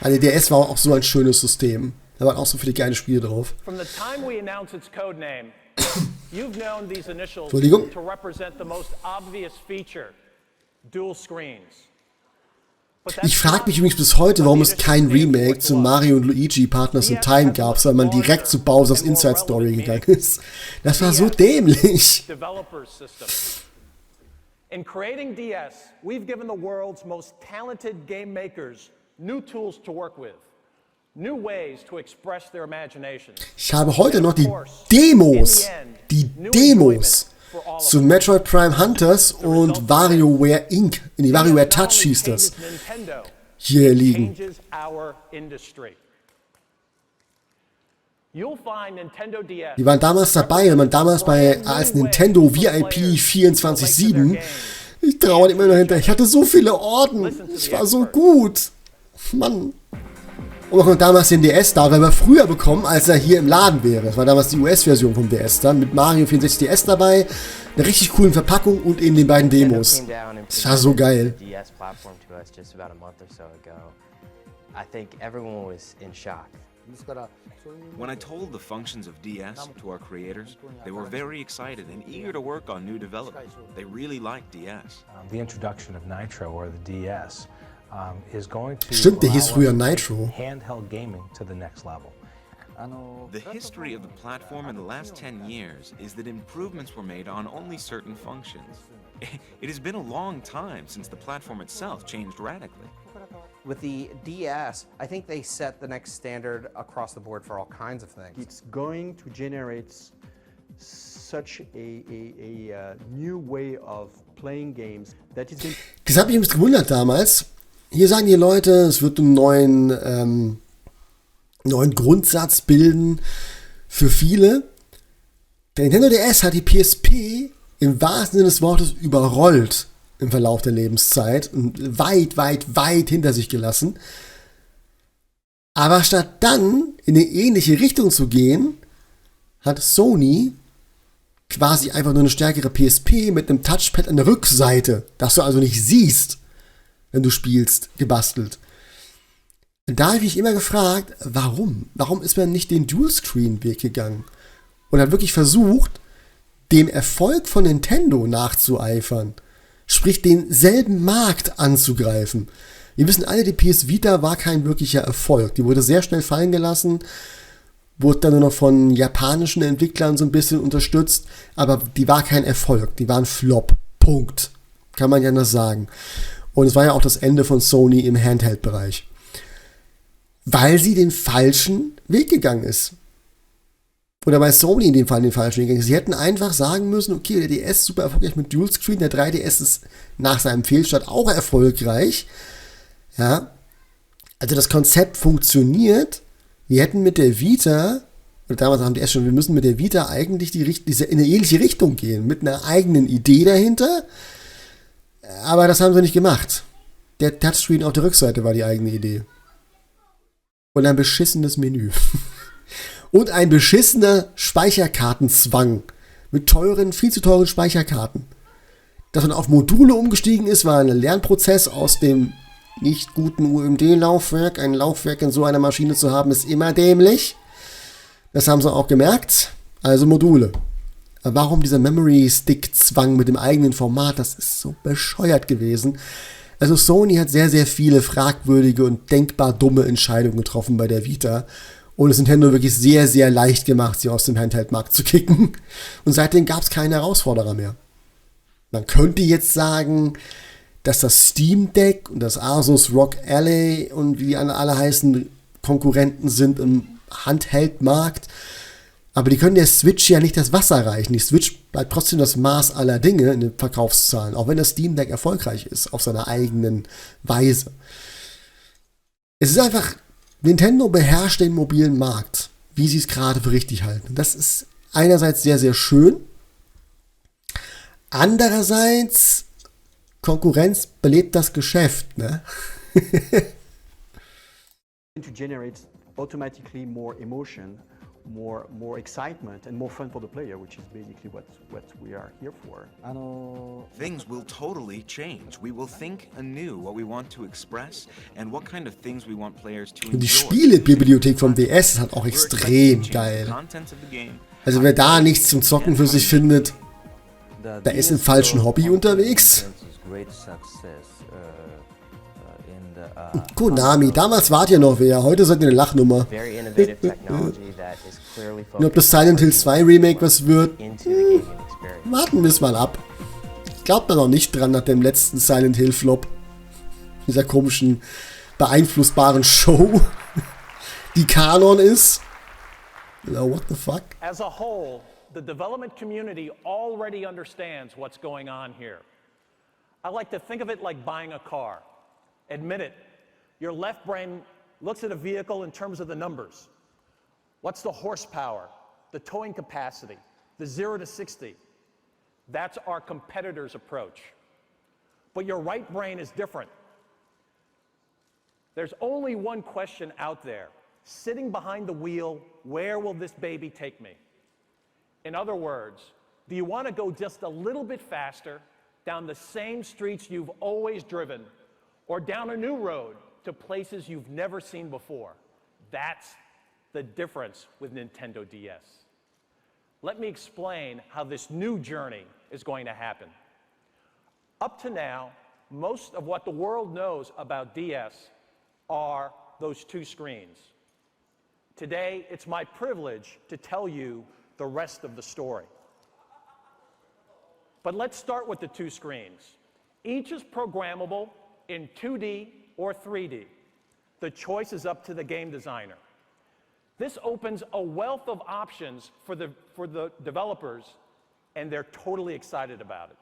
Also der DS war auch so ein schönes System. Da waren auch so viele geile Spiele drauf. From the time we announced its code name, you've known these initials Entschuldigung. to represent the most obvious feature, dual screens. Ich frage mich übrigens bis heute, warum es kein Remake zu Mario und Luigi Partners in Time gab, sondern man direkt zu Bowser's Inside Story gegangen ist. Das war so dämlich. In creating DS, we've given the world's most talented game makers new tools to work with, new ways to express their imagination. Ich habe heute noch die Demos zu Metroid Prime Hunters und WarioWare Inc. In die WarioWare Touch hieß das. Hier liegen. Die waren damals dabei, wenn man damals als Nintendo VIP 24/7. Ich traue immer noch hinter. Ich hatte so viele Orden. Ich war so gut. Mann. Und auch noch damals den DS darüber früher bekommen, als er hier im Laden wäre. Das war damals die US-Version vom DS dann, mit Mario 64 DS dabei, einer richtig coolen Verpackung und eben den beiden Demos. Das war so geil. When I told the functions of DS to our creators, they were very excited and eager to work on new development. They really liked DS. The introduction of Nitro or the DS is going to Stimmt, der hieß früher Nitro. handheld gaming to the next level. The history of the platform in the last 10 years is that improvements were made on only certain functions. It has been a long time since the platform itself changed radically. With the DS, I think they set the next standard across the board for all kinds of things. It's going to generate such a new way of playing games that is going. Das hat mich ein bisschen gewundert damals. Hier sagen die Leute, es wird einen neuen Grundsatz bilden für viele. Der Nintendo DS hat die PSP im wahrsten Sinne des Wortes überrollt im Verlauf der Lebenszeit und weit, weit, weit hinter sich gelassen. Aber statt dann in eine ähnliche Richtung zu gehen, hat Sony quasi einfach nur eine stärkere PSP mit einem Touchpad an der Rückseite, das du also nicht siehst, wenn du spielst, gebastelt. Da habe ich mich immer gefragt, warum? Warum ist man nicht den Dual-Screen-Weg gegangen? Und hat wirklich versucht, dem Erfolg von Nintendo nachzueifern. Sprich, denselben Markt anzugreifen. Wir wissen alle, die PS Vita war kein wirklicher Erfolg. Die wurde sehr schnell fallen gelassen, wurde dann nur noch von japanischen Entwicklern so ein bisschen unterstützt, aber die war kein Erfolg. Die war ein Flop. Punkt. Kann man ja nur sagen. Und es war ja auch das Ende von Sony im Handheld-Bereich. Weil sie den falschen Weg gegangen ist. Oder bei Sony in dem Fall den falschen Weg gegangen ist. Sie hätten einfach sagen müssen, okay, der DS ist super erfolgreich mit Dual Screen, der 3DS ist nach seinem Fehlstart auch erfolgreich. Ja. Also das Konzept funktioniert. Wir hätten mit der Vita, oder damals haben die erst schon, wir müssen mit der Vita eigentlich in eine ähnliche Richtung gehen, mit einer eigenen Idee dahinter. Aber das haben sie nicht gemacht. Der Touchscreen auf der Rückseite war die eigene Idee. Und ein beschissenes Menü. Und ein beschissener Speicherkartenzwang. Mit viel zu teuren Speicherkarten. Dass man auf Module umgestiegen ist, war ein Lernprozess aus dem nicht guten UMD-Laufwerk. Ein Laufwerk in so einer Maschine zu haben, ist immer dämlich. Das haben sie auch gemerkt. Also Module. Aber warum dieser Memory-Stick-Zwang mit dem eigenen Format? Das ist so bescheuert gewesen. Also Sony hat sehr, sehr viele fragwürdige und denkbar dumme Entscheidungen getroffen bei der Vita. Und es Nintendo wirklich sehr, sehr leicht gemacht, sie aus dem Handheld-Markt zu kicken. Und seitdem gab es keine Herausforderer mehr. Man könnte jetzt sagen, dass das Steam Deck und das Asus ROG Ally und wie die alle heißen Konkurrenten sind im Handheld-Markt. Aber die können der Switch ja nicht das Wasser reichen. Die Switch bleibt trotzdem das Maß aller Dinge in den Verkaufszahlen, auch wenn das Steam Deck erfolgreich ist, auf seiner eigenen Weise. Es ist einfach, Nintendo beherrscht den mobilen Markt, wie sie es gerade für richtig halten. Das ist einerseits sehr, sehr schön. Andererseits, Konkurrenz belebt das Geschäft, ne? To generate automatically more emotion, more excitement and more fun for the player, which is basically what we are here for. Things will totally change. We will think anew what we want to express and what kind of things we want players to enjoy. Und die Spielebibliothek vom DS ist halt auch extrem geil. Also wer da nichts zum Zocken für sich findet, da ist im falschen Hobby unterwegs. Konami, damals wart ihr noch wer, heute seid ihr eine Lachnummer. Und ob das Silent Hill 2 Remake was wird, warten wir es mal ab. Glaubt man noch nicht dran nach dem letzten Silent Hill Flop. Dieser komischen, beeinflussbaren Show, die Kanon ist. What the fuck? As a whole, the development community already understands what's going on here. I like to think of it like buying a car. Admit it, your left brain looks at a vehicle in terms of the numbers. What's the horsepower, the towing capacity, the 0 to 60? That's our competitor's approach. But your right brain is different. There's only one question out there. Sitting behind the wheel, where will this baby take me? In other words, do you want to go just a little bit faster down the same streets you've always driven, or down a new road to places you've never seen before? That's the difference with Nintendo DS. Let me explain how this new journey is going to happen. Up to now, most of what the world knows about DS are those two screens. Today, it's my privilege to tell you the rest of the story. But let's start with the two screens. Each is programmable in 2D or 3D. The choice is up to the game designer. This opens a wealth of options for the developers, and they're totally excited about it.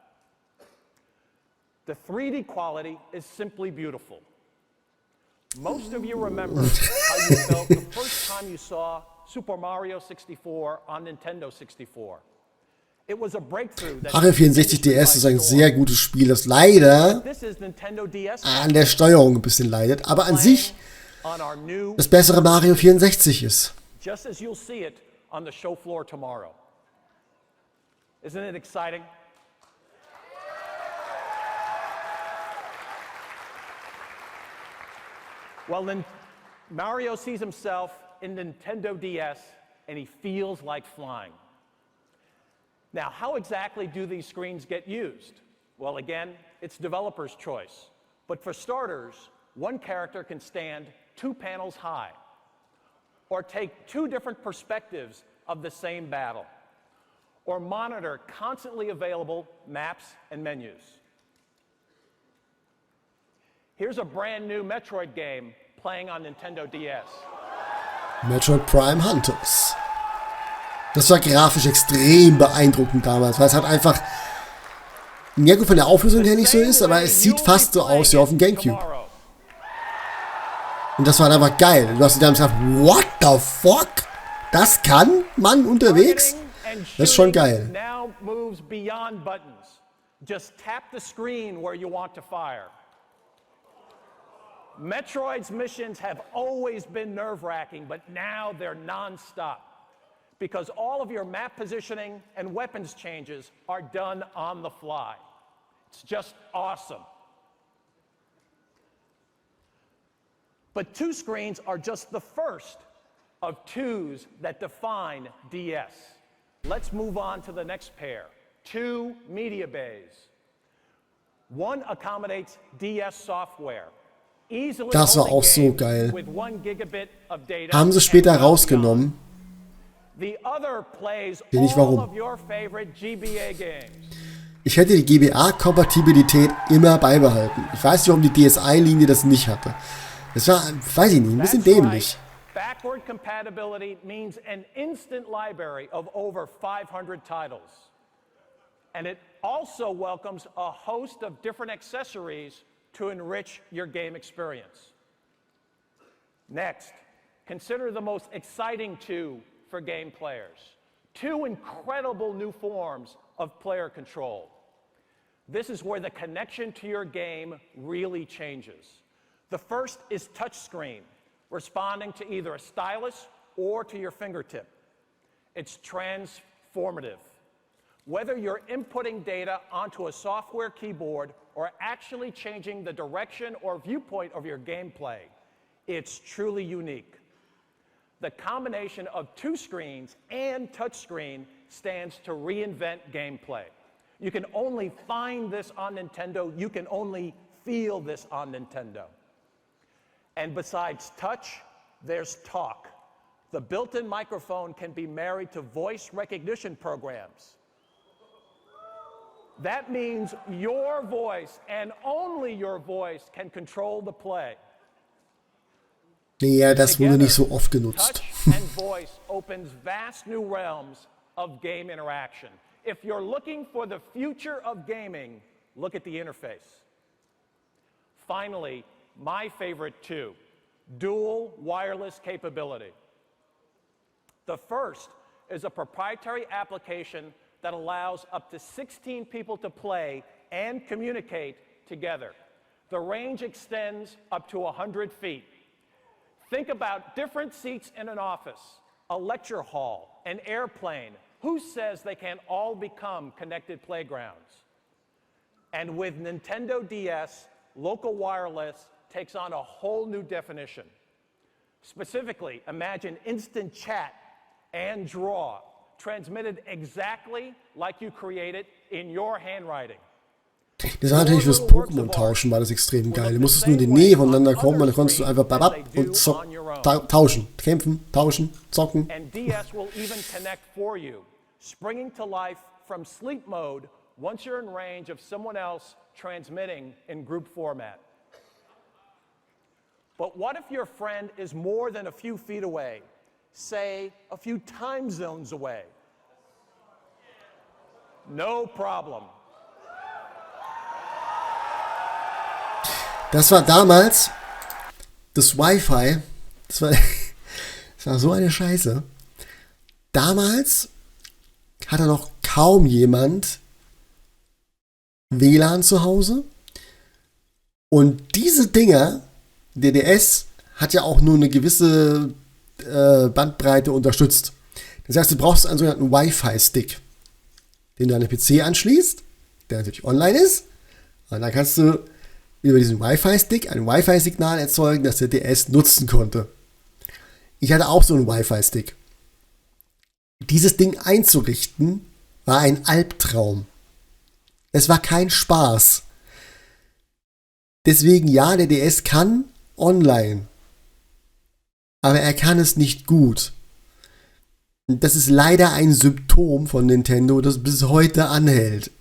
The 3D quality is simply beautiful. Most of you remember how you felt the first time you saw Super Mario 64 on Nintendo 64. It was a breakthrough that Mario 64 DS ist ein sehr gutes Spiel, das leider an der Steuerung ein bisschen leidet, aber an sich das bessere Mario 64 ist. Just as you'll see it on the show floor tomorrow. Isn't it exciting? Well, then Mario sees himself in Nintendo DS and he feels like flying. Now, how exactly do these screens get used? Well, again, it's developer's choice. But for starters, one character can stand 2 panels high, or take 2 different perspectives of the same battle, or monitor constantly available maps and menus. Here's a brand new Metroid game playing on Nintendo DS. Metroid Prime Hunters. Das war grafisch extrem beeindruckend damals, weil es halt einfach, ja gut, von der Auflösung her nicht so ist, aber es sieht fast so aus wie auf dem Gamecube. Und das war einfach geil. Du hast dir dann gesagt, what the fuck? Das kann man unterwegs? Das ist schon geil. Now moves beyond buttons. Just tap the screen where you want to fire. Metroid's missions have always been nerve-wracking, but now they're non-stop, because all of your map positioning and weapons changes are done on the fly. It's just awesome. But 2 screens are just the first of 2s that define DS. Let's move on to the next pair, 2 media bays. One accommodates DS software. Das war auch so geil. Haben sie später rausgenommen. Sehe nicht warum. Ich hätte die GBA-Kompatibilität immer beibehalten. Ich weiß nicht, warum die DSi-Linie das nicht hatte. Das war, weiß ich nicht, ein bisschen dämlich. Backward compatibility means an instant library of over 500 titles. And it also welcomes a host of different accessories to enrich your game experience. Next, consider the most exciting two for game players. Two incredible new forms of player control. This is where the connection to your game really changes. The first is touchscreen, responding to either a stylus or to your fingertip. It's transformative. Whether you're inputting data onto a software keyboard or actually changing the direction or viewpoint of your gameplay, it's truly unique. The combination of two screens and touchscreen stands to reinvent gameplay. You can only find this on Nintendo. You can only feel this on Nintendo. And besides touch, there's talk. The built-in microphone can be married to voice recognition programs. That means your voice and only your voice can control the play. Ja, das wurde nicht so oft genutzt. Touch and voice opens vast new realms of game interaction. If you're looking for the future of gaming, look at the interface. Finally, my favorite two, dual wireless capability. The first is a proprietary application that allows up to 16 people to play and communicate together. The range extends up to 100 feet. Think about different seats in an office, a lecture hall, an airplane. Who says they can't all become connected playgrounds? And with Nintendo DS, local wireless takes on a whole new definition. Specifically, imagine instant chat and draw, transmitted exactly like you created in your handwriting. Das war natürlich fürs Pokémon-Tauschen war das extrem geil. Du musstest nur in die Nähe voneinander kommen und dann konntest du einfach babab und tauschen. Kämpfen, tauschen, zocken. And DS will even connect for you, springing to life from sleep mode once you're in range of someone else transmitting in group format. But what if your friend is more than a few feet away, say a few time zones away? No problem. Das war damals das Wi-Fi. Das war so eine Scheiße. Damals hatte noch kaum jemand WLAN zu Hause. Und diese Dinger, der DS, hat ja auch nur eine gewisse Bandbreite unterstützt. Das heißt, du brauchst einen sogenannten Wi-Fi-Stick, den du an den PC anschließt, der natürlich online ist. Und dann kannst du über diesen Wi-Fi-Stick ein Wi-Fi-Signal erzeugen, das der DS nutzen konnte. Ich hatte auch so einen Wi-Fi-Stick. Dieses Ding einzurichten war ein Albtraum. Es war kein Spaß. Deswegen ja, der DS kann online. Aber er kann es nicht gut. Und das ist leider ein Symptom von Nintendo, das bis heute anhält.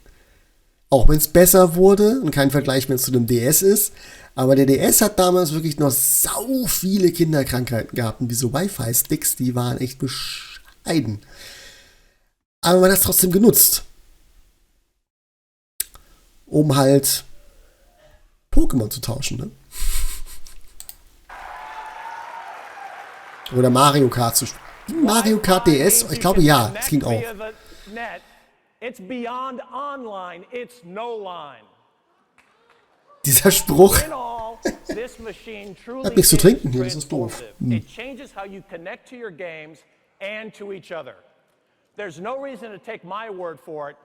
Auch wenn es besser wurde und kein Vergleich mehr zu dem DS ist. Aber der DS hat damals wirklich noch sau viele Kinderkrankheiten gehabt. Und diese Wi-Fi-Sticks, die waren echt bescheiden. Aber man hat es trotzdem genutzt. Um halt Pokémon zu tauschen, ne? Oder Mario Kart zu spielen. Mario Kart DS, ich glaube ja, das ging auch. It's beyond online, it's no line. Dieser Spruch. Hab nichts zu trinken hier, das ist doof. It changes how you connect to your games and to each other. There's no reason to take my word for it.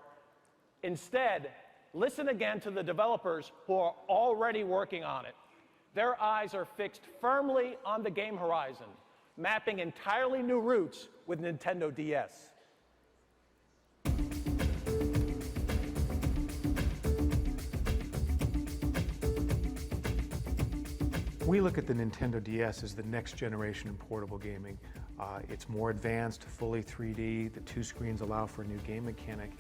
Instead, listen again to the developers who are already working on it. Their eyes are fixed firmly on the game horizon, mapping entirely new routes with Nintendo DS. We look at the Nintendo DS as the next generation in portable gaming. It's more advanced, fully 3D. The 2 screens allow for a new game mechanic.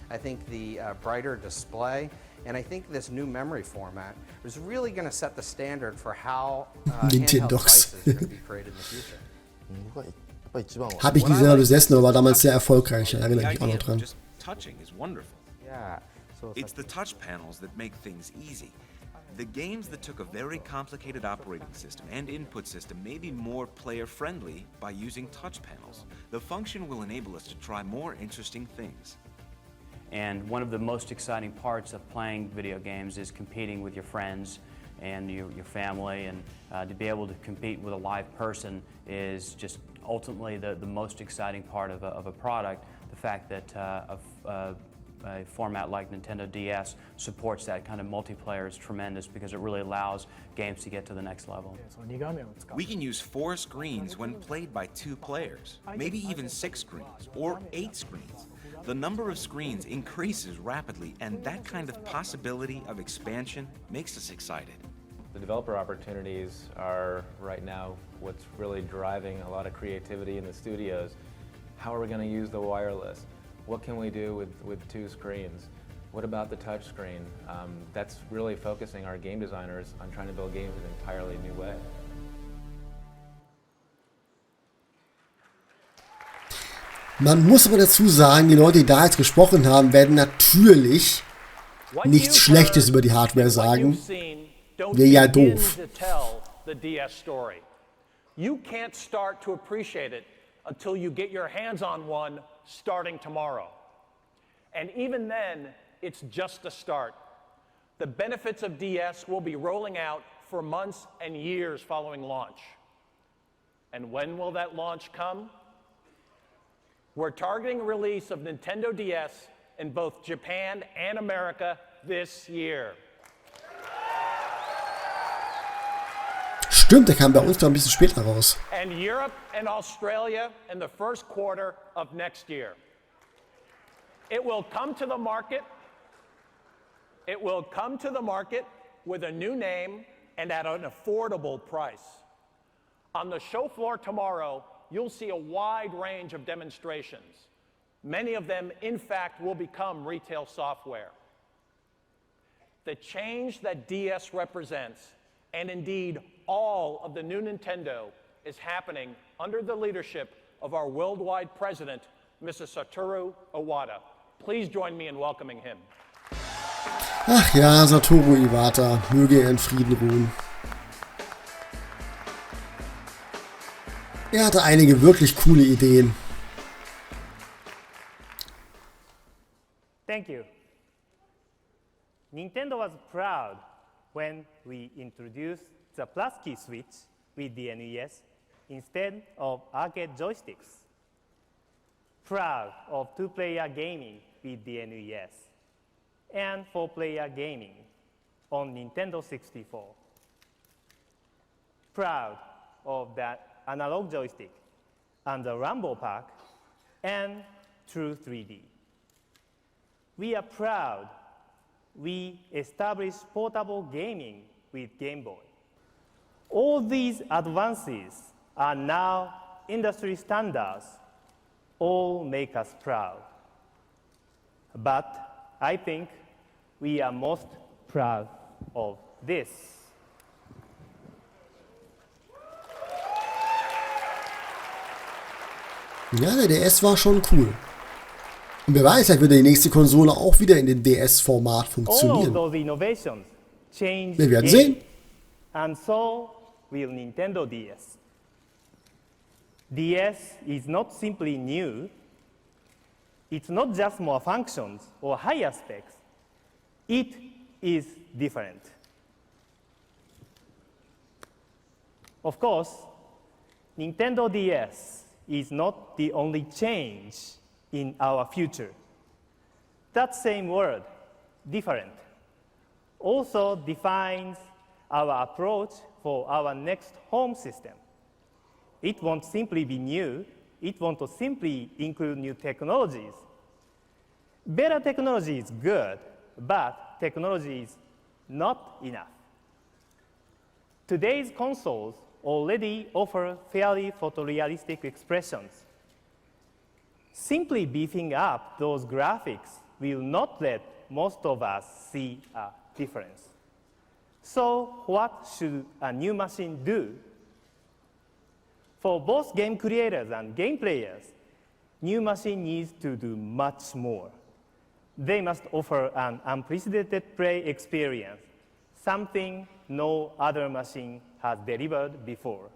I think the brighter display, and I think this new memory format is really going to set the standard for how handheld devices are going to be created in the future. Habe ich gesehen, besessen, aber war damals sehr erfolgreich. Erinnere mich auch noch dran. Just touching is wonderful. Yeah. So It's the touch panels that make things easy. The games that took a very complicated operating system and input system may be more player-friendly by using touch panels. The function will enable us to try more interesting things. And one of the most exciting parts of playing video games is competing with your friends and your family, and to be able to compete with a live person is just ultimately the most exciting part of a product. The fact that a format like Nintendo DS supports that kind of multiplayer is tremendous because it really allows games to get to the next level. We can use 4 screens when played by 2 players, maybe even 6 screens or 8 screens. The number of screens increases rapidly, and that kind of possibility of expansion makes us excited. The developer opportunities are right now what's really driving a lot of creativity in the studios. How are we going to use the wireless? What can we do with 2 screens? What about the touch screen? That's really focusing our game designers on trying to build games in an entirely new way. Man muss aber dazu sagen, die Leute, die da jetzt gesprochen haben, werden natürlich nichts Schlechtes über die Hardware sagen. Wäre ja doof. You can't start to appreciate it until you get your hands on one starting tomorrow. And even then, it's just a start. The benefits of DS will be rolling out for months and years following launch. And when will that launch come? We're targeting release of Nintendo DS in both Japan and America this year. Stimmt, der kam bei uns da ein bisschen später raus. And Europe and Australia in the first quarter of next year. It will come to the market. It will come to the market with a new name and at an affordable price. On the show floor tomorrow, you'll see a wide range of demonstrations. Many of them, in fact, will become retail software. The change that DS represents, and indeed all of the new Nintendo, is happening under the leadership of our worldwide president, Mr. Satoru Iwata. Please join me in welcoming him. Ach ja, Satoru Iwata, möge er in Frieden ruhen. Er hatte einige wirklich coole Ideen. Thank you. Nintendo was proud when we introduced the plus key switch with the NES instead of arcade joysticks. Proud of 2-player gaming with the NES and 4-player gaming on Nintendo 64. Proud of that analog joystick and the Rumble Pack and True 3D. We are proud we established portable gaming with Game Boy. All these advances are now industry standards, all make us proud. But I think we are most proud of this. Ja, der DS war schon cool. Und wer weiß, vielleicht wird die nächste Konsole auch wieder in dem DS-Format funktionieren. Wir werden sehen. And so will Nintendo DS. DS is not simply new. It's not just more functions or higher specs. It is different. Of course, Nintendo DS is not the only change in our future. That same word, different, also defines our approach for our next home system. It won't simply be new, it won't simply include new technologies. Better technology is good, but technology is not enough. Today's consoles already offer fairly photorealistic expressions. Simply beefing up those graphics will not let most of us see a difference. So what should a new machine do? For both game creators and game players, new machine needs to do much more. They must offer an unprecedented play experience, something no other machine has delivered before.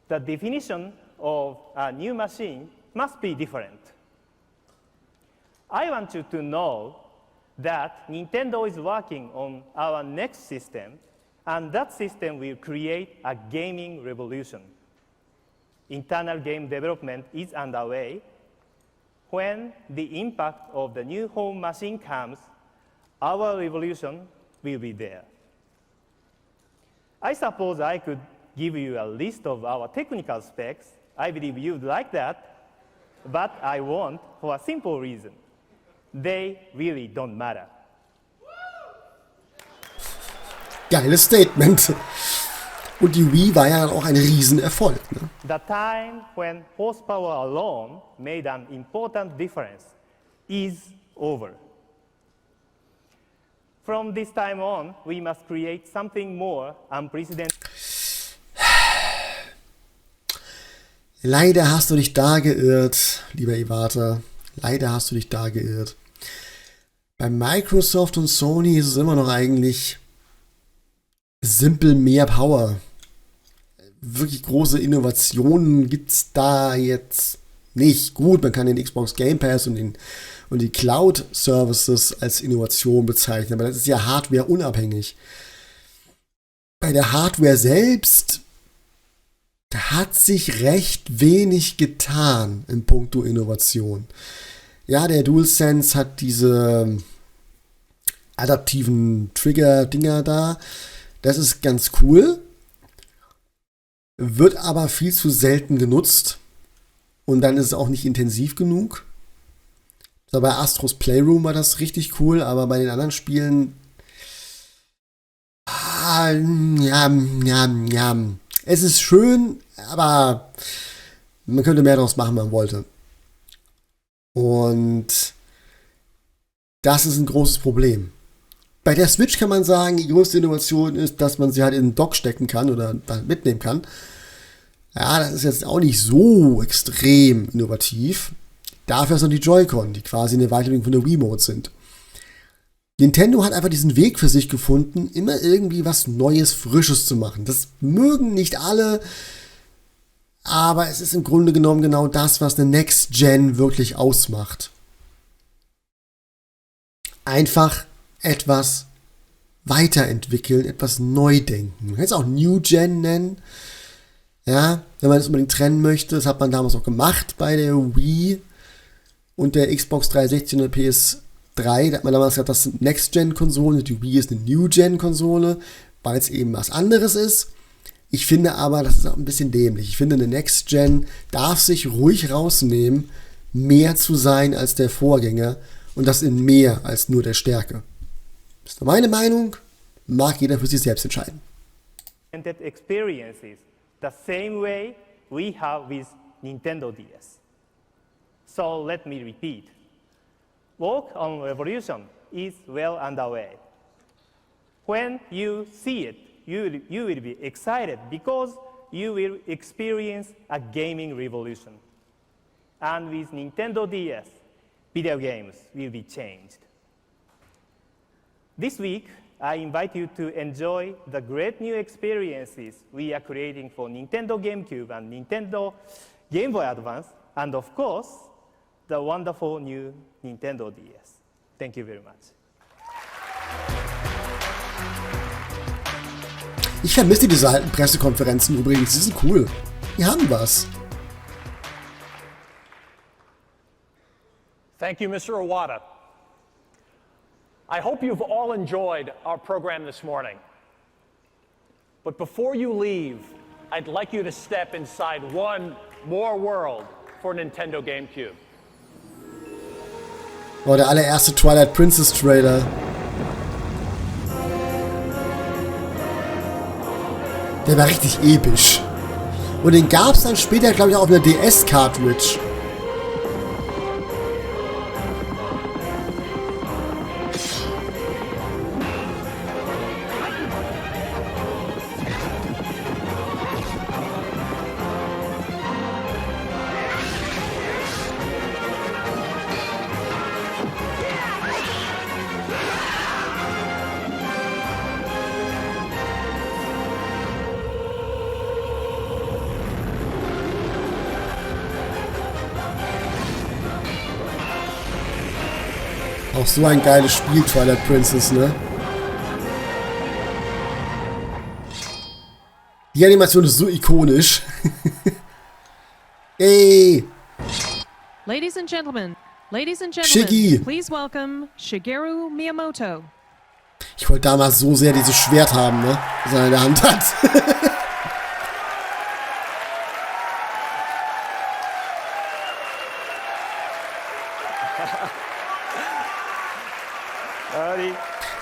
The definition of a new machine must be different. I want you to know that Nintendo is working on our next system, and that system will create a gaming revolution. Internal game development is underway. When the impact of the new home machine comes, our revolution will be there. I suppose I could give you a list of our technical specs. I believe you'd like that, but I won't for a simple reason. They really don't matter. Geiles Statement. Und die Wii war ja auch ein Riesenerfolg. Ne? The time when horsepower alone made an important difference is over. From this time on, we must create something more unprecedented. Leider hast du dich da geirrt, lieber Iwata. Leider hast du dich da geirrt. Bei Microsoft und Sony ist es immer noch eigentlich simpel mehr Power. Wirklich große Innovationen gibt es da jetzt nicht. Gut, man kann den Xbox Game Pass und die Cloud-Services als Innovation bezeichnen, aber das ist ja Hardware-unabhängig. Bei der Hardware selbst, da hat sich recht wenig getan in puncto Innovation. Ja, der DualSense hat diese adaptiven Trigger-Dinger da. Das ist ganz cool. Wird aber viel zu selten genutzt. Und dann ist es auch nicht intensiv genug. So, bei Astros Playroom war das richtig cool, aber bei den anderen Spielen es ist schön, aber man könnte mehr daraus machen, wenn man wollte. Und das ist ein großes Problem. Bei der Switch kann man sagen, die größte Innovation ist, dass man sie halt in den Dock stecken kann oder mitnehmen kann. Ja, das ist jetzt auch nicht so extrem innovativ. Dafür sind die Joy-Con, die quasi eine Weiterentwicklung von der Wiimote sind. Nintendo hat einfach diesen Weg für sich gefunden, immer irgendwie was Neues, Frisches zu machen. Das mögen nicht alle, aber es ist im Grunde genommen genau das, was eine Next Gen wirklich ausmacht. Einfach etwas weiterentwickeln, etwas neu denken. Man kann es auch New Gen nennen. Ja, wenn man es unbedingt trennen möchte. Das hat man damals auch gemacht bei der Wii und der Xbox 360 und der PS3. Da hat man damals gesagt, das sind Next-Gen-Konsolen. Die Wii ist eine New-Gen-Konsole, weil es eben was anderes ist. Ich finde aber, das ist auch ein bisschen dämlich. Ich finde, eine Next-Gen darf sich ruhig rausnehmen, mehr zu sein als der Vorgänger und das in mehr als nur der Stärke. Das ist meine Meinung, mag jeder für sich selbst entscheiden. Experiences the same way we have with Nintendo DS. So let me repeat. Work on revolution is well underway. When you see it, you will be excited because you will experience a gaming revolution. And with Nintendo DS, video games will be changed. This week, I invite you to enjoy the great new experiences we are creating for Nintendo GameCube and Nintendo Game Boy Advance, and of course, the wonderful new Nintendo DS. Thank you very much. Ich vermisse diese alten Pressekonferenzen übrigens, die sind cool. Die haben was. Thank you, Mr. Iwata. I hope you've all enjoyed our program this morning. But before you leave, I'd like you to step inside one more world for Nintendo GameCube. Oh, der allererste Twilight Princess Trailer. Der war richtig episch. Und den gab es dann später, glaube ich, auch auf einer DS-Cartridge. Auch so ein geiles Spiel, Twilight Princess, ne? Die Animation ist so ikonisch. Ey! Ladies and gentlemen, Shiggy. please welcome Shigeru Miyamoto. Ich wollte damals so sehr dieses Schwert haben, ne? Das er in der Hand hat.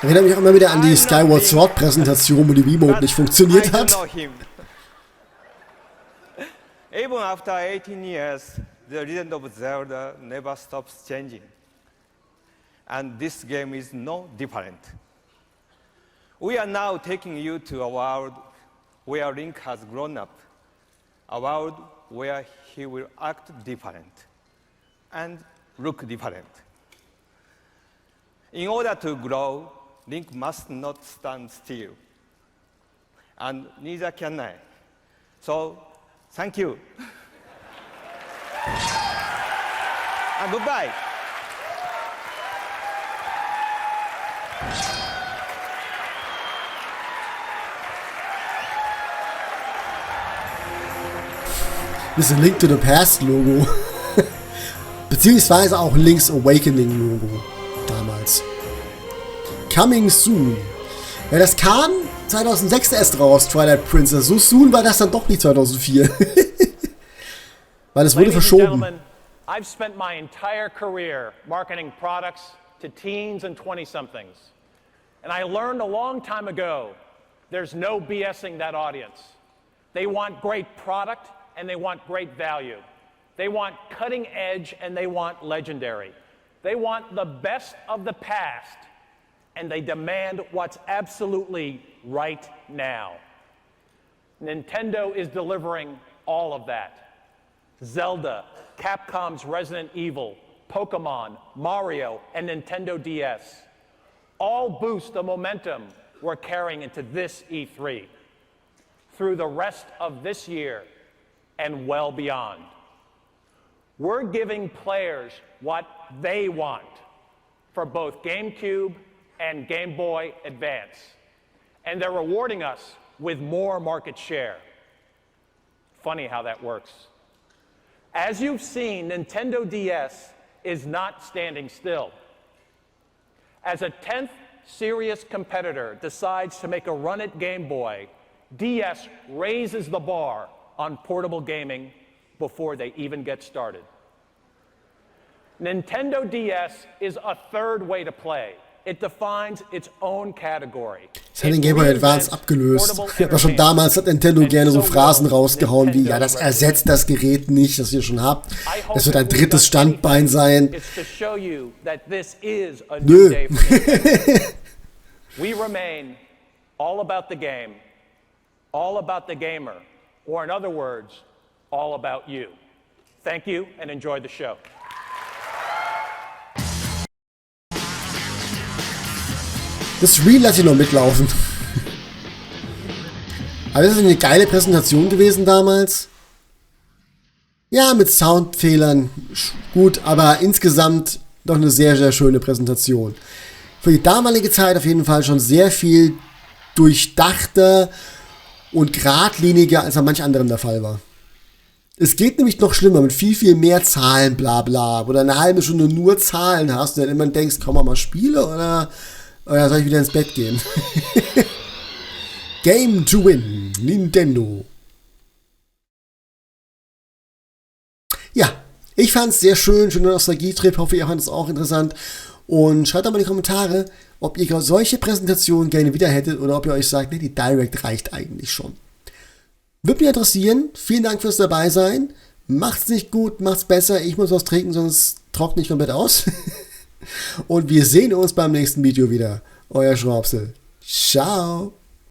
Erinnert mich auch immer wieder an die Skyward Sword Präsentation, wo die Wiimote nicht funktioniert hat. Even after 18 years, the legend of Zelda never stops changing. And this game is no different. We are now taking you to a world where Link has grown up. A world where he will act different and look different. In order to grow, Link must not stand still. And neither can I. So, thank you. And goodbye. Das ist ein Link to the Past Logo. Beziehungsweise auch Link's Awakening Logo. Damals. Coming soon. Ja, das kam 2006 erst raus, Twilight Princess. So soon war das dann doch nicht 2004. Weil es wurde verschoben. I've spent my entire career marketing products to teens and 20-somethings. And I learned a long time ago, there's no BSing that audience. They want great product and they want great value. They want cutting edge and they want legendary. They want the best of the past and they demand what's absolutely right now. Nintendo is delivering all of that. Zelda, Capcom's Resident Evil, Pokemon, Mario, and Nintendo DS all boost the momentum we're carrying into this E3 through the rest of this year and well beyond. We're giving players what they want for both GameCube and Game Boy Advance, and they're rewarding us with more market share. Funny how that works. As you've seen, Nintendo DS is not standing still. As a 10th serious competitor decides to make a run at Game Boy, DS raises the bar on portable gaming before they even get started. Nintendo DS is a third way to play. It defines its own category. Das hat den Game Boy Advance abgelöst. Aber schon damals hat Nintendo gerne so Phrasen rausgehauen wie, ja, das ersetzt das Gerät nicht, das ihr schon habt. Es wird ein drittes Standbein sein. Nö. We remain all about the game, all about the gamer, or in other words, all about you. Thank you and enjoy the show. Das Reel lasse ich noch mitlaufen. Aber das ist eine geile Präsentation gewesen damals. Ja, mit Soundfehlern. Gut, aber insgesamt doch eine sehr, sehr schöne Präsentation. Für die damalige Zeit auf jeden Fall schon sehr viel durchdachter und geradliniger, als an manch anderem der Fall war. Es geht nämlich noch schlimmer, mit viel, viel mehr Zahlen, bla bla, wo du eine halbe Stunde nur Zahlen hast und dann immer denkst, komm mal Spiele oder soll ich wieder ins Bett gehen? Game to win, Nintendo. Ja, ich fand es sehr schön, schöner Nostalgie-Trip, hoffe ihr fandet es auch interessant. Und schreibt doch mal in die Kommentare, ob ihr solche Präsentationen gerne wieder hättet oder ob ihr euch sagt, nee, die Direct reicht eigentlich schon. Würde mich interessieren. Vielen Dank fürs dabei sein. Macht's nicht gut, macht's besser. Ich muss was trinken, sonst trockne ich komplett aus. Und wir sehen uns beim nächsten Video wieder. Euer Schraubsel. Ciao.